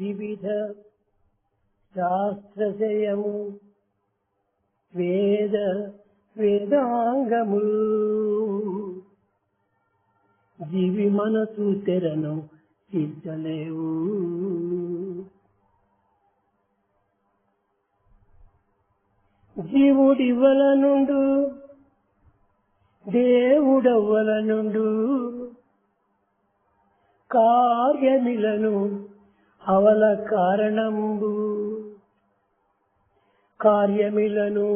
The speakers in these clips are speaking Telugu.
వివిధ శాస్త్రజయము వేద వేదాంగము జీవి మనసు తెరను తీర్చలేవు. జీవుడివల నుండు దేవుడవల నుండు కార్యమిలను అవల కారణంబు కార్యమిలను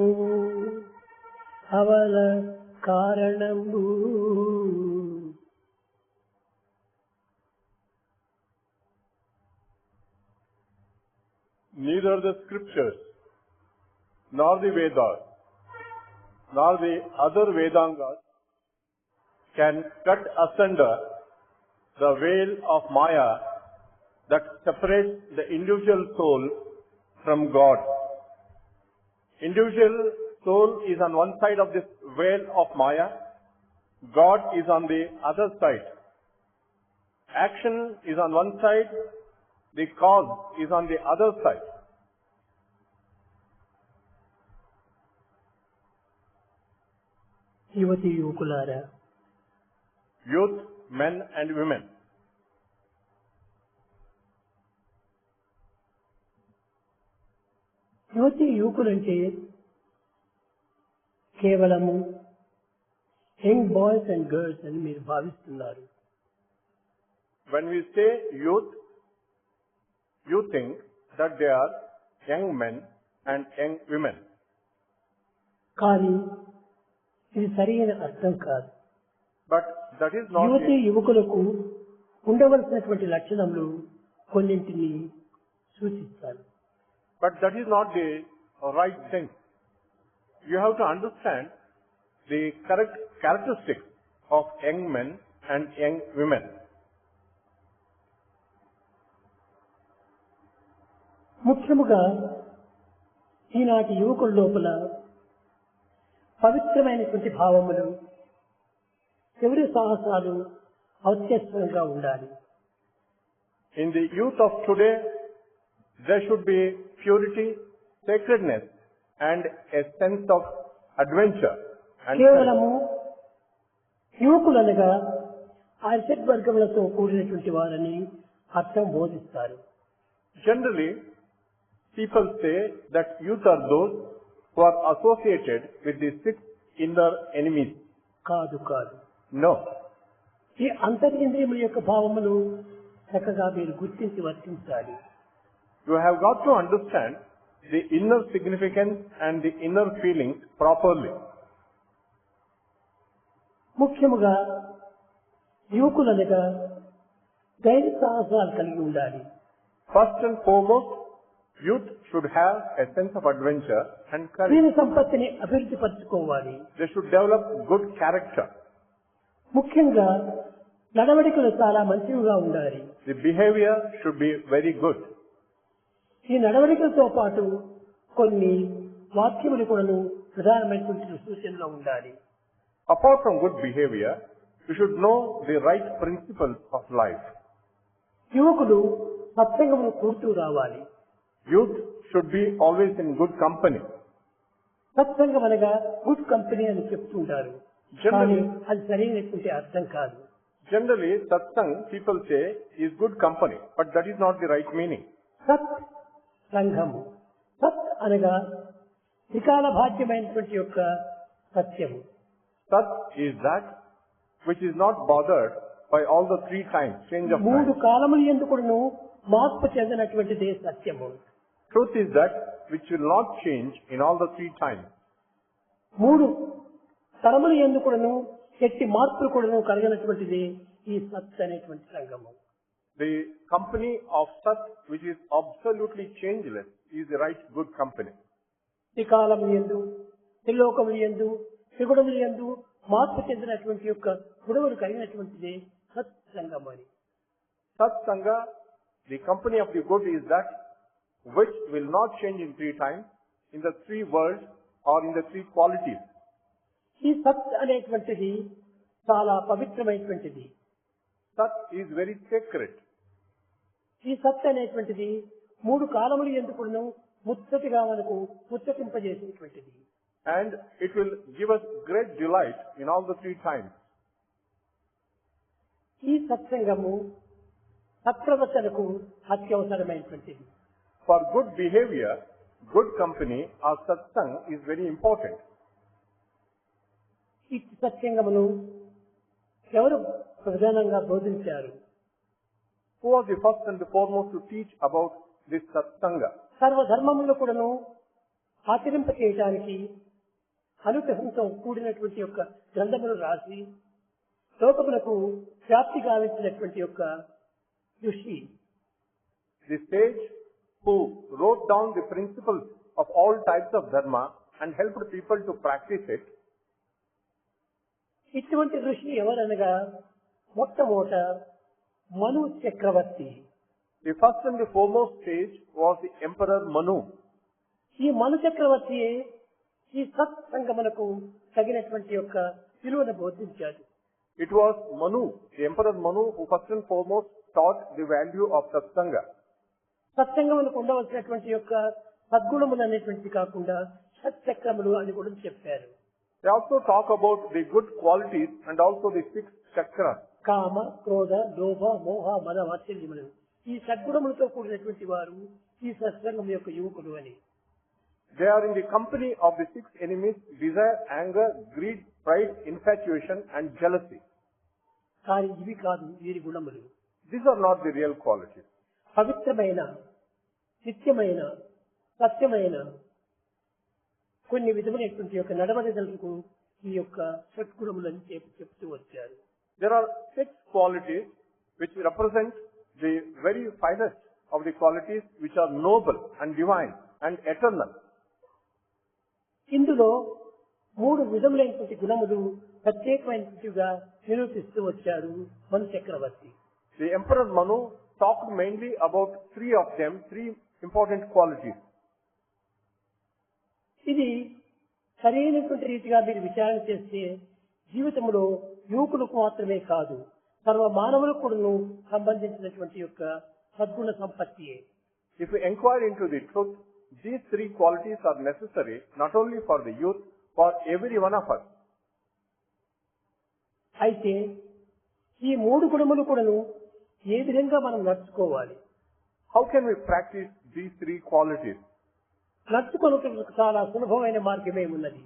అవల కారణంబు. Neither the scriptures, nor the Vedas, nor the other Vedangas can cut asunder the veil of Maya that separates the individual soul from God. Individual soul is on one side of this veil of Maya, God is on the other side. Action is on one side, the cause is on the other side. యువతి యువకులారా, Youth, men and women, యువతి యువకులంటే కేవలము యంగ్ బాయ్స్ అండ్ గర్ల్స్ అని మీరు భావిస్తున్నారు. when we say youth, you think that they are young men and young women. కానీ ఇది సరైన అర్థం కాదు. But that is not యువతి యువకులకు ఉండవలసినటువంటి లక్షణములు కొన్నింటిని సూచిస్తాను. But that is not the right thing. You have to understand the correct characteristics of young men and young women. ముఖ్యముగా ఈనాటి యువకుల లోపల పవిత్రమైనటువంటి భావములు, శౌర్య సాహసాలు ఔత్యస్వంగా ఉండాలి. In the youth of today, there should be purity, sacredness, and a sense of adventure. And కేవలము యువకులనగా ఆ షడ్వర్గములతో కూడినటువంటి వారని అర్థం బోధిస్తారు. generally, people say that youth are those who are associated with the six inner enemies. కాదు కాదు. No. ఈ అంతరింద్రియముల యొక్క భావములు చక్కగా మీరు గుర్తించి వర్తించాలి. You have got to understand the inner significance and the inner feelings properly. ముఖ్యముగా యువకులనగా ధైర్య సాహసాలు కలిగి ఉండాలి. First and foremost, youth should have a sense of adventure and courage. దీని సంపత్తిని అభివృద్ధి పరచుకోవాలి. They should develop good character. ముఖ్యంగా నడవడికలు చాలా మంచివిగా ఉండాలి. The behavior should be very good. ఈ నడవడికలతో పాటు కొన్ని వాక్యములు కూడాను ప్రధానమైనటువంటి సూచనలో ఉండాలి. Apart from good behavior, you should know the right principles of life. యువకులు సత్సంగమును కూడుతూ రావాలి. Youth should be always in good company. సత్సంగం అనగా గుడ్ కంపెనీ అని చెప్తుంటారు. కానీ అది సరైనటువంటి అర్థం కాదు. Generally, satsang, people say, is good company, but that is not the right meaning. సత్ సంఘము. సత్ అనగా త్రికాల భాగ్యమైనటువంటి యొక్క సత్యము. Sat is that which is not bothered by all the three times, change of మూడు time. కాలములు ఎందుకును మార్పు చెందినటువంటిదే సత్యము. Truth is that which will not change in all the three times. మూడు తరములు ఎందుకును ఎట్టి మార్పులు కూడాను కలిగినటువంటిది ఈ సత్ అనేటువంటి సంఘము. The company of Sat, which is absolutely changeless, is the right good company. ఈ కాలములు ఎందు త్రిలోకములు ఎందు త్రిగుణములు ఎందు మార్పు చెందినటువంటి యొక్క గుణములు కలిగినటువంటిది సత్ సంఘం అని. Sat Sangha, the company of the good is that which will not change in three times, in the three worlds or in the three qualities. ఈ సత్ అనేటువంటిది చాలా పవిత్రమైనటువంటిది. Sat is very sacred. ఈ సత్ అనేటువంటిది మూడు కాలములు ఎందుకును ముచ్చటిగా మనకు ముచ్చటింపజేసేటువంటిది. And it will give us great delight in all the three times. ఈ సత్సంగము సత్ప్రవర్తనకు అత్యవసరమైనటువంటిది. For good behavior, good company or satsang is very important. ఈ సత్సంగమును ఎవరు ప్రధానంగా బోధించారు? Who was the first and the foremost to teach about this satsanga? సర్వధర్మములు కూడాను ఆచరింప చేయడానికి అనుగ్రహంతో కూడినటువంటి యొక్క గ్రంథములు రాసి లోకములకు వ్యాప్తి గావించినటువంటి యొక్క ఋషి. The sage who wrote down the principles of all types of dharma and helped people to practice it. ఇటువంటి ఋషి ఎవరనగా మొట్టమొదట మను చక్రవర్తి. The first and the foremost sage was the Emperor Manu. ఈ మను చక్రవర్తి ఈ సత్సంగమునకు తగినటువంటి యొక్క విలువను బోధించాడు. It was Manu, the Emperor Manu, who first and foremost taught the value of satsanga. సత్సంగమునకు ఉండవలసినటువంటి యొక్క సద్గుణములు అనేటువంటివి కాకుండా షట్చక్రములు అని కూడా చెప్పారు. They also talk about the good qualities and also the 6 chakras. కామ, క్రోధ, లోభ, మోహ, మద, మాత్సర్యములు ఈ సద్గుణములతో కూడినటువంటి వారు ఈ సత్సంగం యొక్క యువకులు అని. They are in the company of the 6 enemies: desire, anger, greed, pride, infatuation and jealousy. కానీ ఇవి కాదు వీరి గుణములు. These are not the real qualities. పవిత్రమైన, నిత్యమైన, సత్యమైన కొన్ని విధమైనటువంటి యొక్క నడవడిదలకు ఈ యొక్క సద్గుణములని చెప్తూ వచ్చారు. There are 6 qualities which represent the very finest of the qualities which are noble and divine and eternal. ఇందులో 3 విధములైనటువంటి గుణములు ప్రత్యేకమైనటువంటివిగా నిరూపిస్తూ వచ్చారు మను చక్రవర్తి. The Emperor Manu talked mainly about 3 of them, 3 important qualities. ఇది సరైనటువంటి రీతిగా మీరు విచారణ చేస్తే జీవితంలో యువకులకు మాత్రమే కాదు సర్వ మానవులకు కూడా సంబంధించినటువంటి యొక్క సద్గుణ సంపత్తియే. If we inquire into the truth, these 3 qualities are necessary not only for the youth, for every one of us. అయితే ఈ 3 గుణములు కూడాను ఏ విధంగా మనం నడుచుకోవాలి? How can we practice these 3 qualities? నడుచుకోవడానికి చాలా సులభమైన మార్గమే ఉన్నది.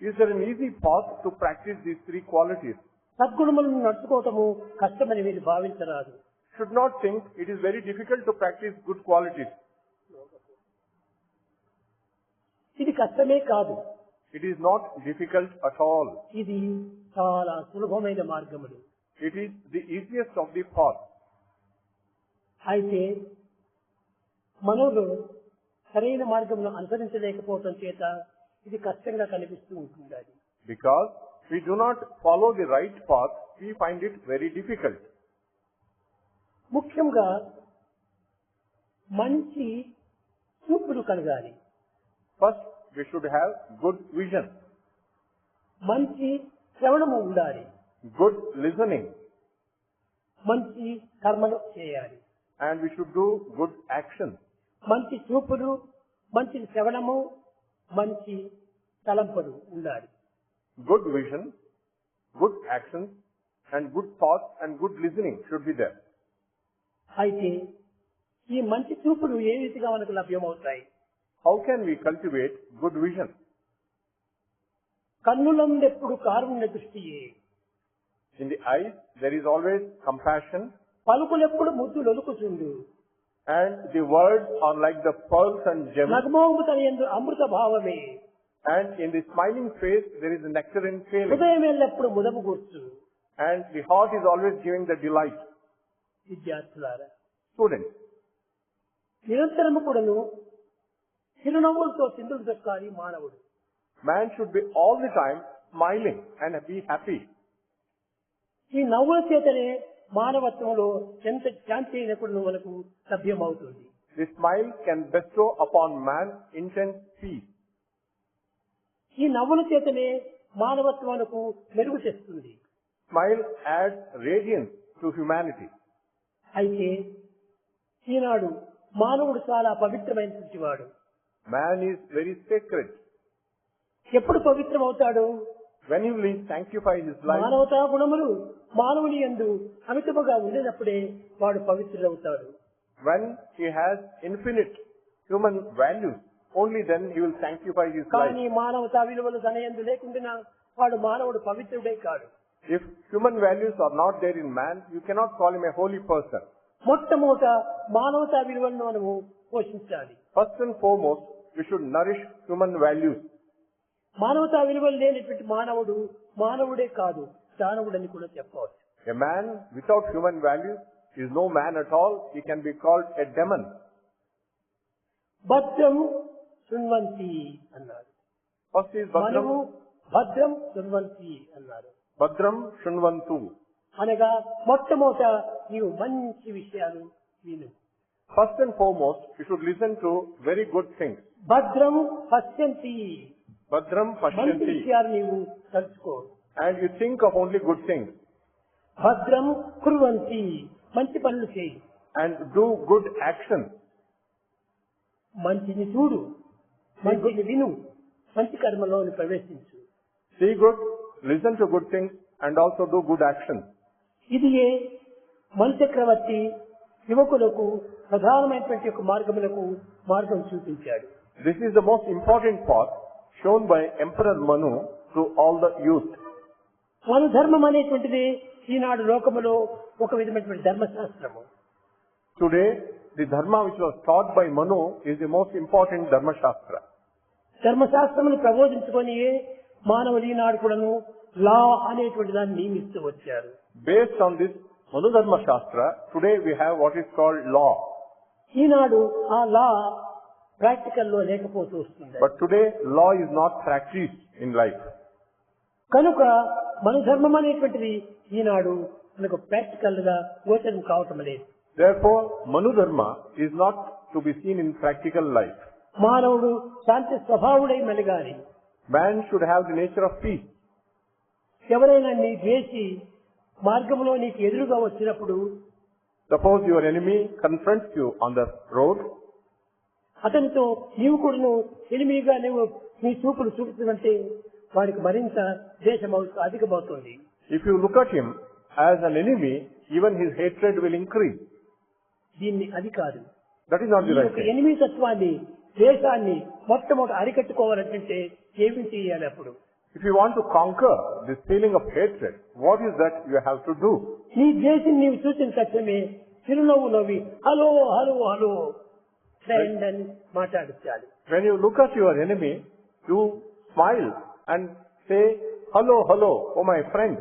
Is there an easy path to practice these 3 qualities? సద్గుణములను నడుచుకోవటము కష్టమని మీరు భావించరాదు. Should not think it is very difficult to practice good qualities. ఇది కష్టమే కాదు. It is not difficult at all. ఇది చాలా సులభమైన మార్గములు. It is the easiest of the path. అయితే మనలో సరైన మార్గమును అనుసరించలేకపోవటం చేత ఇది కష్టంగా కనిపిస్తూ ఉంటుంది. Because we do not follow the right path, we find it very difficult. ముఖ్యంగా మంచి చూపులు కలగాలి. First, we should have good vision, మంచి శ్రవణము ఉండాలి. good listening, మంచి కర్మలు చేయాలి. and we should do good action. మంచి చూపులు, మంచి శ్రవణము, మంచి తలంపులు ఉండాలి. Good vision, good actions, and good thoughts and good listening should be there. అయితే ఈ మంచి చూపులు ఏ రీతిగా మనకు లభ్యమవుతాయి? How can we cultivate good vision? కన్నులందెప్పుడు Karunya దృష్టియే. In the eyes, there is always compassion, పలుకులెప్పుడు ముద్దు లొలుకుచుండు. and the words are like the pearls and gems, నగ్మోముతయందు అమృత భావమే. and in the smiling face there is a nectarine feeling, హృదయం ఎల్లప్పుడు ముదము కూర్చు. and the heart is always giving the delight. విద్యార్థులారా, Students, నిరంతరము కూడాను చిరునవ్వులతో సింధులు దొక్కాలి మానవుడు. man should be all the time smiling and be happy. ఈ నవ్వుల చేతనే మానవత్వంలో ఎంత శాంతి అయినప్పుడు మనకు లభ్యమవుతుంది. The smile can bestow upon man intense peace. ఈ నవ్వుల చేతనే మానవత్వానికి మెరుగు తెస్తుంది. Smile adds radiance to humanity. అయితే ఈనాడు మానవుడు చాలా పవిత్రమైనటువంటి వాడు. Man is very sacred. ఎప్పుడు పవిత్రం అవుతాడు? When he will sanctify his life, మానవతా గుణములు మానవుని యందు అమితముగా ఉండేటప్పుడే వాడు పవిత్రుడవుతాడు. when he has infinite human values, only then he will sanctify his life. కానీ మానవతా విలువలు తన యందు లేకుండా వాడు మానవుడు పవిత్రుడే కాడు. If human values are not there in man, you cannot call him a holy person. మొట్టమొదట మానవతా విలువలను మనము పోషించాలి. First and foremost, we should nourish human values. మానవతా విలువలు లేనటువంటి మానవుడు మానవుడే కాదు, దానవుడని కూడా చెప్పవచ్చు. A man without human values is no man at all. He can be called a demon. భద్రం శృణ్వంతి అన్నారు. First is మనము Badram, భద్రం శృణ్వంతి అన్నారు. Badram Shunvantu. అనగా మొట్టమొదట నీవు మంచి విషయాలు విను. First and foremost, you should listen to very good things. భద్రం పశ్యంతి, Badram మంచి Pashyanti. విషయాలు నీవు తలుచుకో. And you think of only good things. భద్రం కుర్వంతి, మంచి పనులు చేయి. And do good actions. మంచిని చూడు, మంచిని విను, మంచి కర్మలో ప్రవేశించు. See good, listen to good things, and also do good actions. ఇది మను చక్రవర్తి యువకులకు ప్రధానమైనటువంటి ఒక మార్గం చూపించాడు. This is the most important path shown by Emperor Manu to all the youth. మను ధర్మం అనేటువంటిది ఈనాడు లోకములో ఒక విధమైనటువంటి ధర్మశాస్త్రము. Today, the dharma which was taught by Manu is the most important dharma shastra. ధర్మశాస్త్రమును ప్రబోధించుకొని మానవులు ఈనాడు కూడాను లా అనేటువంటి దాన్ని నియమిస్తూ వచ్చారు. Based on this Manu Dharma Shastra, today we have what is called law. ఈనాడు ఆ లా ప్రాక్టికల్ లో లేకపోతూ వస్తుంది. But today, law is not practiced in life. కనుక మన ధర్మం అనేటువంటిది ఈనాడు మనకు ప్రాక్టికల్ గా గోచరం కావటం లేదు. Therefore, Manu Dharma is not to be seen in practical life. మానవుడు శాంతి స్వభావుడై మెలగాలి. Man should have the nature of peace. ఎవరైనా నీ ద్వేషి మార్గంలో నీకు ఎదురుగా వచ్చినప్పుడు, Suppose your enemy confronts you on the road, అతనితో నీవు కూడా ఎనిమిగా నువ్వు నీ చూపులు చూపుతుందంటే వారికి మరింత ద్వేషం అధికమవుతుంది. if you look at him as an enemy, even his hatred will increase. దీన్ని అది కాదు. That is not the right thing. ఎనిమిది తత్వాన్ని, ద్వేషాన్ని మొట్టమొదటి అరికట్టుకోవాలంటే ఏమి చేయాలి? అప్పుడు If you want to conquer this feeling of hatred, what is that you have to do? నీ ద్వేషం నీవు చూసిన తక్షణమే చిరునవ్వు నవ్వి హలో హలో హలో ఫ్రెండ్ అని మాట్లాడించాలి. When you look at your enemy, you smile and say, hello, hello, oh my friend.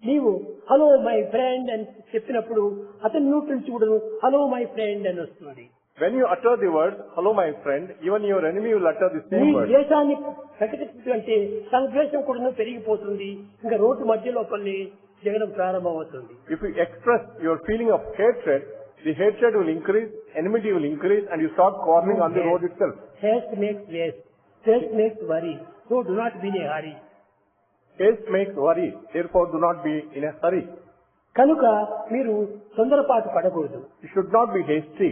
నీవు హలో మై ఫ్రెండ్ అని చెప్పినప్పుడు అతని నోటి నుంచి కూడా హలో మై ఫ్రెండ్ అని వస్తుంది. When you utter the word, hello my friend, even your enemy will utter the నీ same word. ద్వేషాన్ని ప్రకటించే తన ద్వేషం కూడా పెరిగిపోతుంది. ఇంకా రోడ్డు మధ్యలో కొన్ని జగడం ప్రారంభమవుతుంది. If you express your feeling of hatred, the hatred will increase, enmity will increase, and you start quarreling on the road itself. Haste makes waste, haste makes worry, so do not be in a hurry. Haste makes worry, therefore do not be in a hurry. కనుక మీరు తొందరపాటు పడకూడదు. You should not be hasty.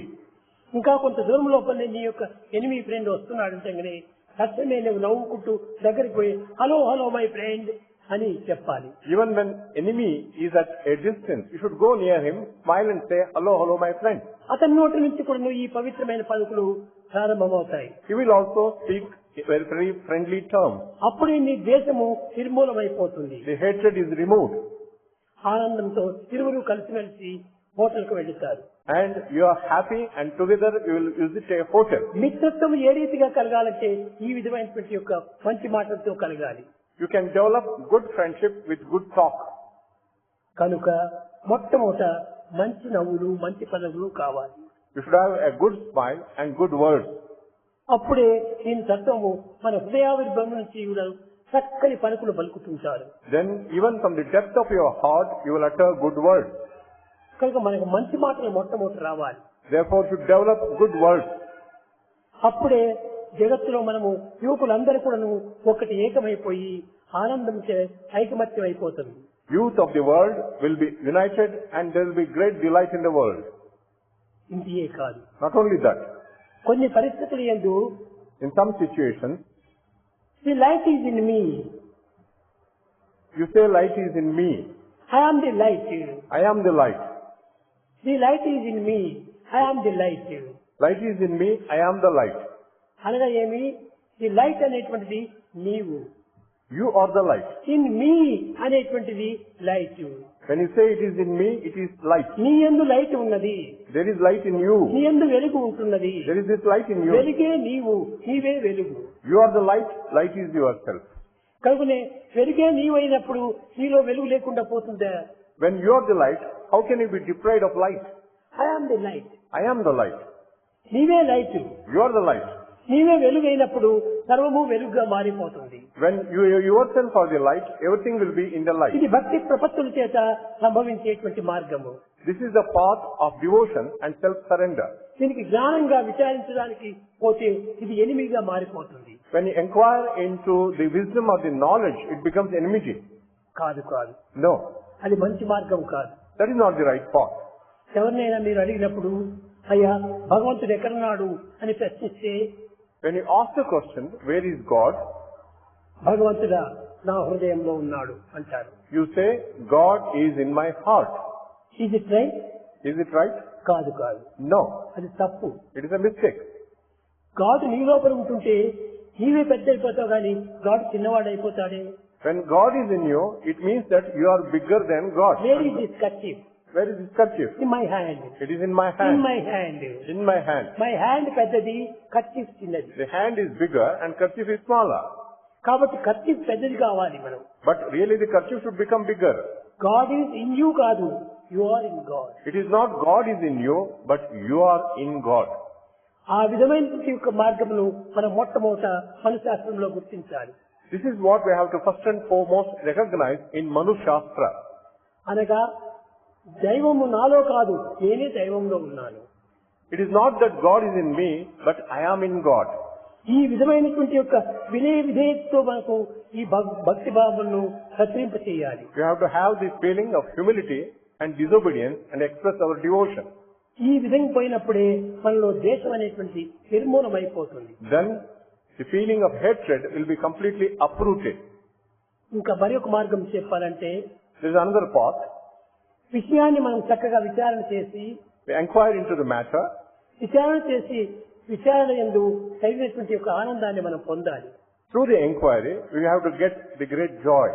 ఇంకా కొంత దూరం లోపలనే నీ యొక్క ఎనిమి ఫ్రెండ్ వస్తున్నాడు అంటే తక్షణమే నువ్వు నవ్వుకుంటూ దగ్గరికి పోయి హలో హలో మై ఫ్రెండ్ అని చెప్పాలి. Even when enemy is at a distance, you should go near him, smile and say, hello, hello my friend. అతని నోటి నుంచి కూడా నువ్వు ఈ పవిత్రమైన పలుకులు ప్రారంభమవుతాయి. He will also speak very, very friendly terms. అప్పుడే నీ ద్వేషము నిర్మూలమైపోతుంది. The hatred is removed. ఆనందంతో ఇరువురు కలిసిమెలిసి హోటల్కు వెళ్తారు. And you are happy and together you will visit a hotel. మిత్రత్వం ఏ రీతిగా కలగాలంటే ఈ విధమైనటువంటి యొక్క మంచి మాటలతో కలగాలి. You can develop good friendship with good talk. కనుక మొట్టమొదట మంచి నవ్వులు, మంచి పదవులు కావాలి. You should have a good smile and good words. అప్పుడే దీని తత్వము మన హృదయావిర్భవం నుంచి కూడా చక్కని పలుకులు పలుకుతుంటారు. Then even from the depth of your heart you will utter good words. కనుక మనకు మంచి మాటలు మొట్టమొదటి రావాలి. Therefore you should develop good words. అప్పుడే జగత్తులో మనము యువకులందరూ కూడా ఒకటి ఏకమైపోయి ఆనందం ఐకమత్యం అయిపోతుంది. Youth of the world will be united and there will be great delight in the world. ఇంటియే కాదు. Not only that, కొన్ని పరిస్థితులు యందు in some situations, the light is in me, you say light is in me. I am the light. I am the light. The light is in me, I am the light. Light is in me. I am the light. అనగా ఏమి? ది లైట్ అనేటువంటిది నీవు, You are the light. In me అనేటువంటిది light. When you say it is in me, it is light. నీ యందు లైట్ ఉన్నది, There is light in you. నీ యందు వెలుగు ఉంటున్నది. There is this light in you. వెలుగే నీవు, నీవే వెలుగు. You are the light. Light is yourself. కనుకనే వెలుగే నీవైనప్పుడు నీలో వెలుగు లేకుండా పోతుందా? When you are the light, how can you be deprived of light? I am the light. I am the light. నీవే light, You are the light. నీవే వెలుగైనప్పుడు సర్వము వెలుగుగా మారిపోతుంది. When you yourself are the light, everything will be in the light. ఇది భక్తి ప్రపత్తుల చేత సంభవించేటువంటి మార్గము. This is the path of devotion and self-surrender. దీనికి జ్ఞానంగా విచారించడానికి పోతే ఇది ఎనిమిదిగా మారిపోతుంది. When you inquire into the wisdom of the knowledge, it becomes enmity. కాదు కాదు, No, అది మంచి మార్గం కాదు. that is not the right path. ఎవరినైనా మీరు అడిగినప్పుడు అయ్యా భగవంతుడు ఎక్కడున్నాడు అని ప్రశ్నిస్తే, When you ask the question, where is God? భగవంతుడా నా హృదయంలో ఉన్నాడు అంటారు. You say, God is in my heart. Is it right? Is it right? కాదు కాదు, No, అది తప్పు. it is a mistake. గాడు నీ లోపల ఉంటుంటే నీవే పెద్ద అయిపోతావు కానీ గాడు చిన్నవాడు అయిపోతాడే. When God is in you, it means that you are bigger than God. Where is this kerchief? Where is this kerchief? In my hand. It is in my in hand. My hand. In my hand. My hand పెద్దది, కర్చీఫ్ చిన్నది. The hand is bigger and kerchief is smaller. కాబట్టి కర్చీఫ్ పెద్దది కావాలి మనం. But really the kerchief should become bigger. God is in you కాదు, you are in God. It is not God is in you, but you are in God. ఆ విధమైనటువంటి యొక్క మార్గమును మనం మొట్టమొదట మనశాస్త్రంలో గుర్తించాలి. This is what we have to first and foremost recognize in Manu Shastra. అనగా దైవము నాలో కాదు, నేనే దైవంలో ఉన్నాను. It is not that God is in me, but I am in God. ఈ విధమైనటువంటి యొక్క వినయ విధేయతతో మనకు ఈ భక్తి భావనను ప్రచురింప చేయాలి. We have to have this feeling of humility and disobedience and express our devotion. ఈ విధంగా పోయినప్పుడే మనలో దేశం అనేటువంటి నిర్మూలమైపోతుంది. Then the feeling of hatred will be completely uprooted. ఇంకా మరి ఒక మార్గం చెప్పాలంటే, There is another path. విషయాన్ని మనం చక్కగా విచారణ చేసి, We inquire into the matter. విచారణ యందు కలిగినటువంటి యొక్క ఆనందాన్ని మనం పొందాలి. Through the inquiry, we have to get the great joy.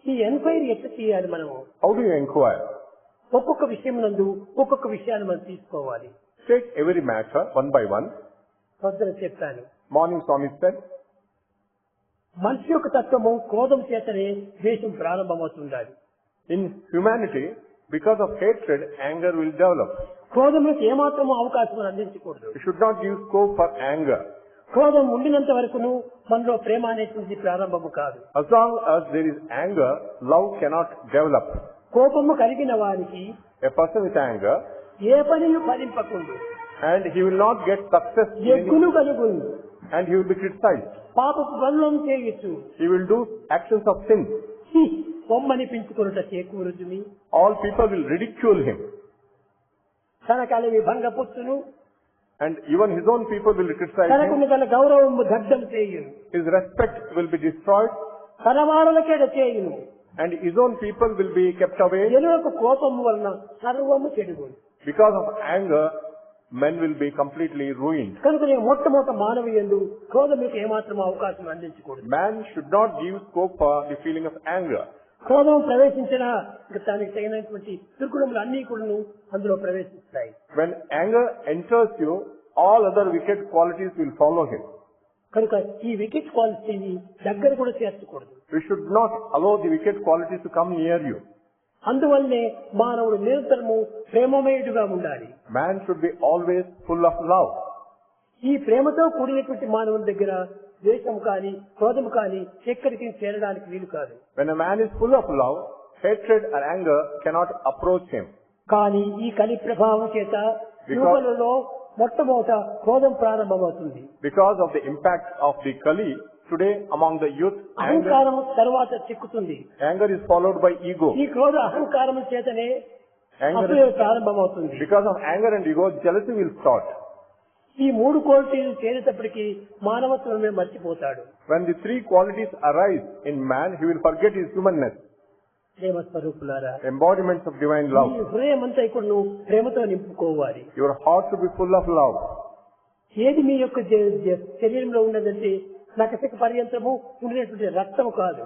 ఈ ఎంక్వైరీ ఎట్లా చేయాలి? మనము How do you inquire? ఒక్కొక్క విషయం నందు ఒక్కొక్క విషయాన్ని మనం తీసుకోవాలి. Take every matter one by one. పొద్దున చెప్పాను, Morning Swami said, మనిషి యొక్క తత్వము క్రోధం చేతనే ద్వేషం ప్రారంభమవుతుండాలి. in humanity, because of hatred, anger will develop. క్రోధములకు ఏమాత్రము అవకాశం అందించకూడదు. We should not give scope for anger. క్రోధం ఉండినంత వరకును మనలో ప్రేమ అనేటువంటిది ప్రారంభము కాదు. As long as there is anger, love cannot develop. కోపము కలిగిన వారికి A person with anger, A పనియు ఫలింపకుండు, and he will not get success in any, ఎగ్గును కలుగును, and he will be criticized. పాపపు పనులను చేయొచ్చు, He will do actions of sin. బొమ్మని పెంచుకున్నట చేకూరుజుమి. All people will ridicule him, తన కలివి భంగపుచ్చును, and even his own people will criticize తనకున్న him. తన గౌరవము దగ్ధం చేయును, His respect will be destroyed, తన వారలకేడ చేయును. and his own people will be kept away. ఎనులకు కోపము వలన సర్వము చెడుగును. Because of anger, men will be completely ruined. కనుకనే మొట్టమొదట మానవ యందు క్రోధములకు ఏమాత్రం అవకాశం అందించకూడదు. Man should not give scope for the feeling of anger. క్రోధం ప్రవేశించినా ఇంకా దానికి తగినటువంటి దుర్గుణములు అన్ని కూడా అందులో ప్రవేశిస్తాయి. When anger enters you, all other wicked qualities will follow him. కనుక ఈ వికెట్ క్వాలిటీని దగ్గర కూడా చేర్చకూడదు. We should not allow the wicked qualities to come near you. అందువల్లనే మానవుడు నిరంతరము ప్రేమమయుడుగా ఉండాలి. Man should be always full of love. ఈ ప్రేమతో కూడినటువంటి మానవుని దగ్గర ద్వేషం కానీ క్రోధం కానీ ఎక్కడికి చేరడానికి వీలు కాదు. When a man is full of love, hatred or anger cannot approach him. కానీ ఈ కలి ప్రభావం చేత యువకులలో మొట్టమొదట క్రోధం ప్రారంభమవుతుంది. Because of the impact of the Kali, today among the youth, అహంకారం తర్వాత చిక్కుతుంది. anger is followed by ego. ఈ క్రోధ అహంకారం చేతనే అప్పుడే ప్రారంభమవుతుంది. Because of anger and ego, jealousy will start. ఈ మూడు క్వాలిటీలు చేరేటప్పటికి మానవత్వమే మర్చిపోతాడు. When the three qualities arise in man, he will forget his humanness. ప్రేమ స్వరూపులారా, Embodiments of divine ఈ love. హృదయం అంతా ఇక్కడ నువ్వు ప్రేమతో నింపుకోవాలి. Your heart should be full of love. ఏది మీ యొక్క శరీరంలో ఉన్నదంటే నకసిక పర్యంతము ఉండేటువంటి రక్తము కాదు.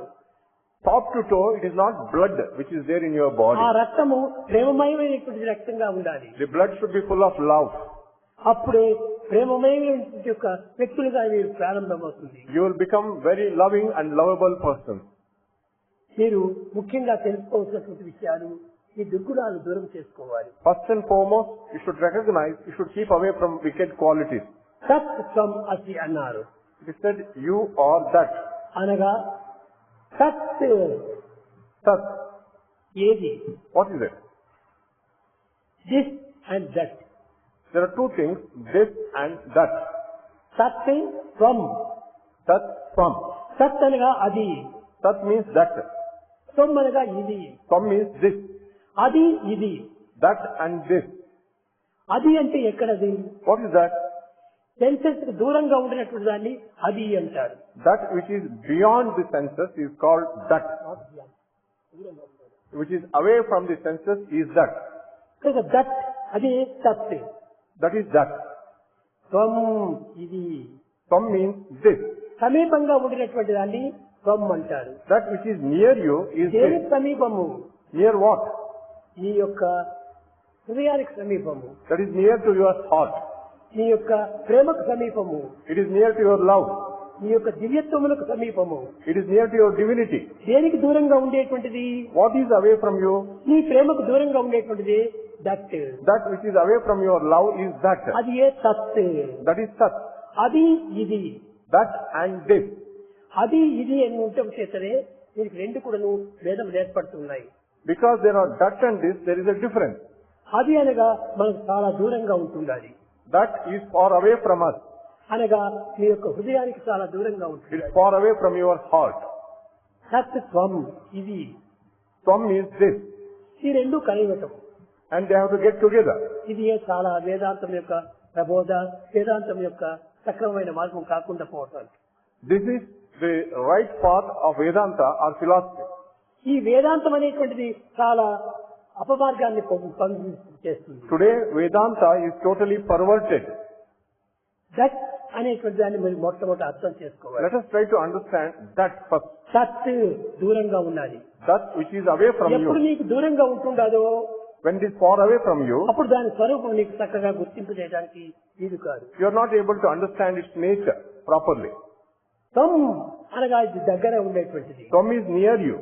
Top to toe, it is not blood which is there in your body. ఆ రక్తము ప్రేమమయమైనటువంటి రక్తంగా ఉండాలి. The blood should be full of love. అప్పుడే ప్రేమమయమైనటువంటి యొక్క వ్యక్తులుగా మీరు ప్రారంభమవుతుంది. You will become very loving and lovable person. మీరు ముఖ్యంగా తెలుసుకోవాల్సినటువంటి విషయాలు ఈ దుర్గుణాలు దూరం చేసుకోవాలి. First and foremost, you should recognize, you should keep away from wicked qualities. సత్ త్వం అసి అన్నారు. It is said, you are that. అనగా సత్ Sat. ఏది, What is it? This and that. There are two things, this and that. సత్ త్వం. Sat, Tvam. సత్ అనగా అది, Sat means that. త్వం అనగా ఇది, Tvam means this. అది ఇది. That and this. అది అంటే ఎక్కడది? What is that? సెన్సెస్ కు దూరంగా ఉండినటువంటి దాన్ని అది అంటారు. That which is beyond the senses is called that. Which is away from the senses is that. That అది సత్. That is that. త్వం ఇది. Tvam means this. సమీపంగా ఉండినటువంటి దాన్ని త్వం అంటారు. That which is near you is దేని this. సమీపము? Near what? నీ యొక్క హృదయానికి సమీపము, That is near to your heart. నీ యొక్క ప్రేమకు సమీపము, It is near to your love. నీ యొక్క దివ్యత్వములకు సమీపము. It is near to your divinity. దేనికి దూరంగా ఉండేటువంటిది? What is away from you? నీ ప్రేమకు దూరంగా ఉండేటువంటిది that. That which is away from your love is that. అది ఏ సత్. That is Sat. అది ఇది. That and this. అది ఇది అని ఉండటం చేతనే దీనికి రెండు కూడాను భేదములు ఏర్పడుతున్నాయి. Because there are that and this, there is a difference. అది అనగా మనకు చాలా దూరంగా ఉంటుండాలి. That is far away from us. అనగా మీ యొక్క హృదయానికి చాలా దూరంగా It ఉంటుంది. is far away from your heart. సత్ త్వం ఇది. Tvam means this. ఈ రెండు కలిగటం. And they have to get together. ఇది చాలా వేదాంతం యొక్క ప్రబోధ, వేదాంతం యొక్క సక్రమమైన మార్గం కాకుండా పోవటం. This is the right path of Vedanta or philosophy. ఈ వేదాంతం అనేటువంటిది చాలా అపమార్గాన్ని చేస్తుంది. Today, Vedanta is totally perverted. That అనేటువంటి దాన్ని మీరు మొట్టమొదటి అర్థం చేసుకోవాలి. Let us try to understand that first. సత్ దూరంగా ఉన్నది. That which is away from ఎప్పుడు you. నీకు దూరంగా ఉంటుండదో When it is far away from you, అప్పుడు దాని స్వరూపం నీకు చక్కగా గుర్తింపు చేయడానికి వీలు కాదు. you are not able to understand its nature properly. త్వం అనగా ఇది దగ్గర ఉండేటువంటిది. Tvam is near you.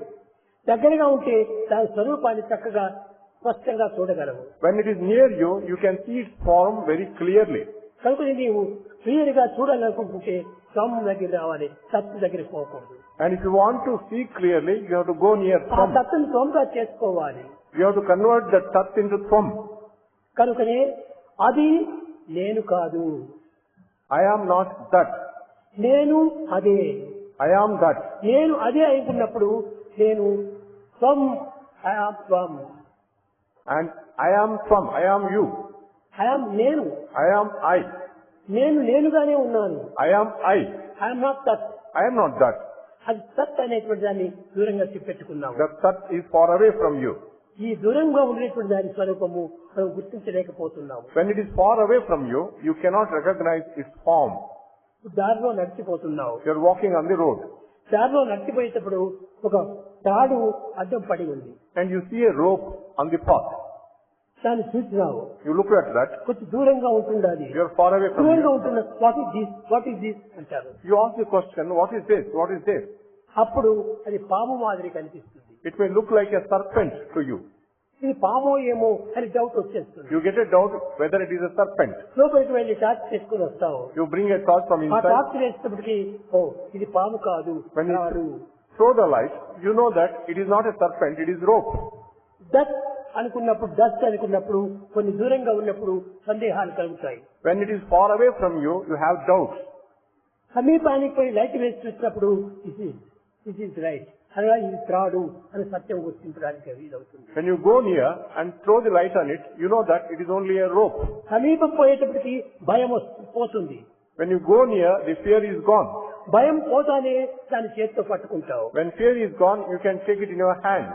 దగ్గరగా ఉంటే దాని స్వరూపాన్ని చక్కగా స్పష్టంగా చూడగలవు. When it is near you, you can see its form very clearly. కనుక నీవు క్లియర్ గా చూడాలనుకుంటుంటే త్వం దగ్గర రావాలి, సత్తు దగ్గర పోకూడదు. And if you want to see clearly, you have to go near ఆ Tvam. సత్తును త్వంగా చేసుకోవాలి. You have to convert that Tat into Tvam. కనుకనే అది నేను కాదు, I am not that. నేను అదే. I am that. నేను అదే అనుకున్నప్పుడు నేను త్వం, ఐ ఆమ్ త్వం. And I am Tvam. I am you. I am నేను. I am I. నేను నేనుగానే ఉన్నాను. I am I. I'm not సత్. I am not that. అది సత్ అనేటువంటి దాన్ని దూరంగా పెట్టుకున్నాము. The Tat is far away from you. ఈ దూరంగా ఉండేటువంటి దాని స్వరూపము మనం గుర్తించలేకపోతున్నాము. When it is far away from you, you cannot recognize its form. దారిలో నడిచిపోతున్నావు. You are walking on the road దారిలో నడిచిపోయేటప్పుడు ఒక తాడు అడ్డం పడి ఉంది. and you see a rope on the path. దాన్ని చూసినావు. You look at that. కొంచెం దూరంగా ఉంటుండాలి. You are far away from దూరంగా you. ఉంటున్న what is this, what is this అంటారు. You ask the question, what is this? What is this? అప్పుడు అది పాము మాదిరి కనిపిస్తుంది. It may look like a serpent to you. ఇది పామో ఏమో అని డౌట్ వచ్చేస్తుంది. You get a doubt whether it is a serpent. లోపలికి వెళ్ళి టార్చ్ చేసుకుని వస్తావు. You bring a torch from ఆ inside. టార్చ్ వేసేటప్పటికి ఓ ఇది పాము కాదు, When తాడు. you throw the light, you know that it is not a serpent, it is rope. That అనుకున్నప్పుడు, డస్ట్ అనుకున్నప్పుడు, కొన్ని దూరంగా ఉన్నప్పుడు సందేహాలు కలుగుతాయి. When it is far away from you, you have doubts. సమీపానికి పోయి లైట్ వేసి చూసినప్పుడు దిస్ ఈజ్ రైట్, అనగా ఇది త్రాడు అని సత్యం గుర్తించడానికి వీలవుతుంది. When you go near and throw the light on it, you know that it is only a rope. సమీపం పోయేటప్పటికి భయం పోతుంది. When you go near, the fear is gone. భయం పోతానే దాని చేతితో పట్టుకుంటావు. When fear is gone, you can take it in your hand.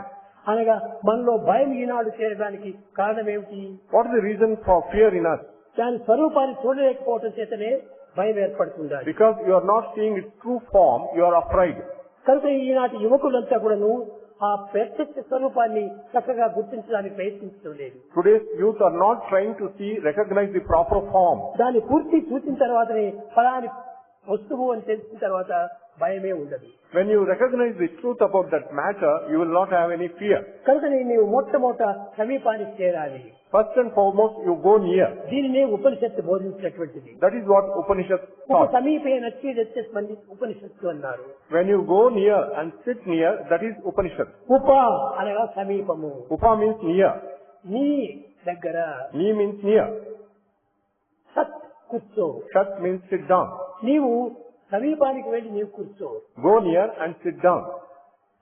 అనగా మనలో భయం ఈనాడు చేరడానికి కారణం ఏమిటి? What is the reason for fear in us? దాని స్వరూపాన్ని చూడలేకపోవటం చేతనే భయం ఏర్పడుతుంది. Because you are not seeing its true form, you are afraid. కనుక ఈనాటి యువకులంతా కూడాను ఆ ప్రత్యక్ష స్వరూపాన్ని చక్కగా గుర్తించడానికి ప్రయత్నించడం లేదు. Today's youth are not trying to recognize the proper form. దాన్ని పూర్తి చూసిన తర్వాతనే ఫలాని వస్తువు అని తెలిసిన తర్వాత భయమే ఉండదు. When you recognize the truth about that matter, you will not have any fear. కనుక నీవు మొట్టమొదట సమీపానికి చేరాలి. First and foremost, you go near. దీనినే ఉపనిషత్తు బోధించినటువంటిది. That is what Upanishads taught. సమీపే నచ్చి ఉపనిషత్తు అన్నారు. When you go near and sit near, that is Upanishad. ఉప అనగా సమీపము. Upa means near. నీ దగ్గర. Ni means near. సత్ కూర్చో. Shat means sit down. నీవు సమీపానికి వెళ్ళి నీవు కూర్చో. Go near and sit down.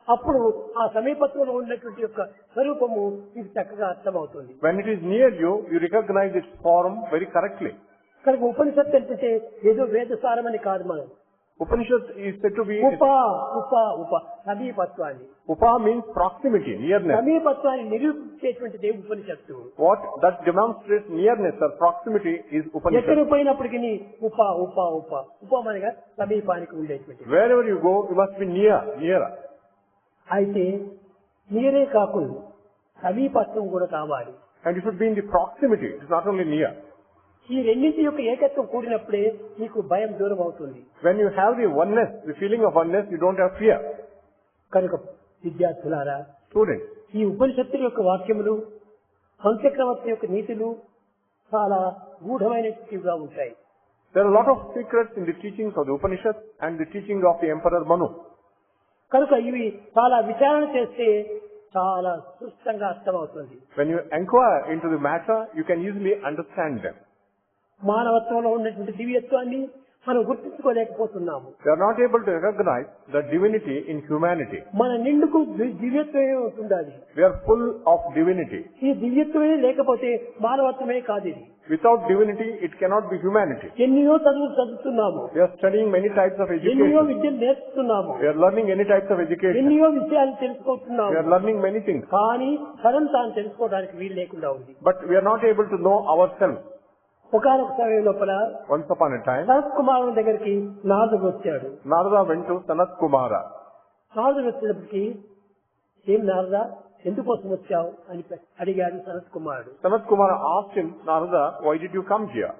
అప్పుడు ఆ సమీపత్వంలో ఉన్నటువంటి యొక్క స్వరూపము మీకు చక్కగా అర్థమవుతుంది. When it is near you, you recognize its form very correctly. కనుక ఉపనిషత్తు అంటే ఏదో వేదసారం అని కాదు. మనం Upanishad is said to be ఉప ఉప ఉప సమీపత్వాన్ని. Upa means proximity, nearness. సమీపత్వాన్ని నిరూపించేటువంటిది ఉపనిషత్తు. What that demonstrates nearness or proximity is Upanishad. ఎక్కడికి పోయినప్పటికీ ఉప ఉప ఉప ఉపమనగా సమీపానికి ఉండేటువంటి. Wherever you go, you must be nearer. అయితే నీరే కాకుండా సమీపత్వం కూడా కావాలి. And you should be in the proximity. It is not only near. ఈ రెండింటి యొక్క ఏకత్వం కూడినప్పుడే నీకు భయం దూరం అవుతుంది. When you have the oneness, the feeling of oneness, you don't have fear. కనుక విద్యార్థులారా, Students, ఈ ఉపనిషత్తుల యొక్క వాక్యములు, పంచక్రమత్వ యొక్క నీతులు చాలా గూఢమైనవిగా ఉంటాయి. there are a lot of secrets in the teachings of the Upanishads and the teaching of the Emperor Manu. కనుక ఇవి చాలా విచారణ చేస్తే చాలా స్పష్టంగా అర్థమవుతుంది. When you inquire into the matter, you can easily understand them. మానవత్వంలో ఉన్నటువంటి దివ్యత్వాన్ని మనం గుర్తించుకోలేకపోతున్నాము. They are not able to recognize the divinity in humanity. మన నిండుకు దివ్యత్వమే ఉంటుండాలి. We are full of divinity. ఈ దివ్యత్వమే లేకపోతే మానవత్వమే కాదు. ఇది Without divinity, it cannot be humanity. ఎన్నో చదువుతున్నాము. We are studying many types of ఎన్నో education. విద్యలు నేర్చుకున్నాము. We are learning any types of education. ఎన్నో విషయాలు We తెలుసుకుంటున్నాము. are learning many things. కానీ తనను తాను తెలుసుకోవడానికి వీలు లేకుండా ఉంది. But we are not able to know ourselves. ఒకనొక సమయం లోపల Once upon a time, Sanath కుమారుని దగ్గరికి నారదుడు వచ్చాడు. Narada went to Sanat Kumara. నారదుడు వచ్చినప్పటికీ, ఏం నారదా, ఎందుకోసం వచ్చావు అని అడిగాడు సనత్ కుమారుడు. Sanat Kumara asked him, Narada, why did you come here?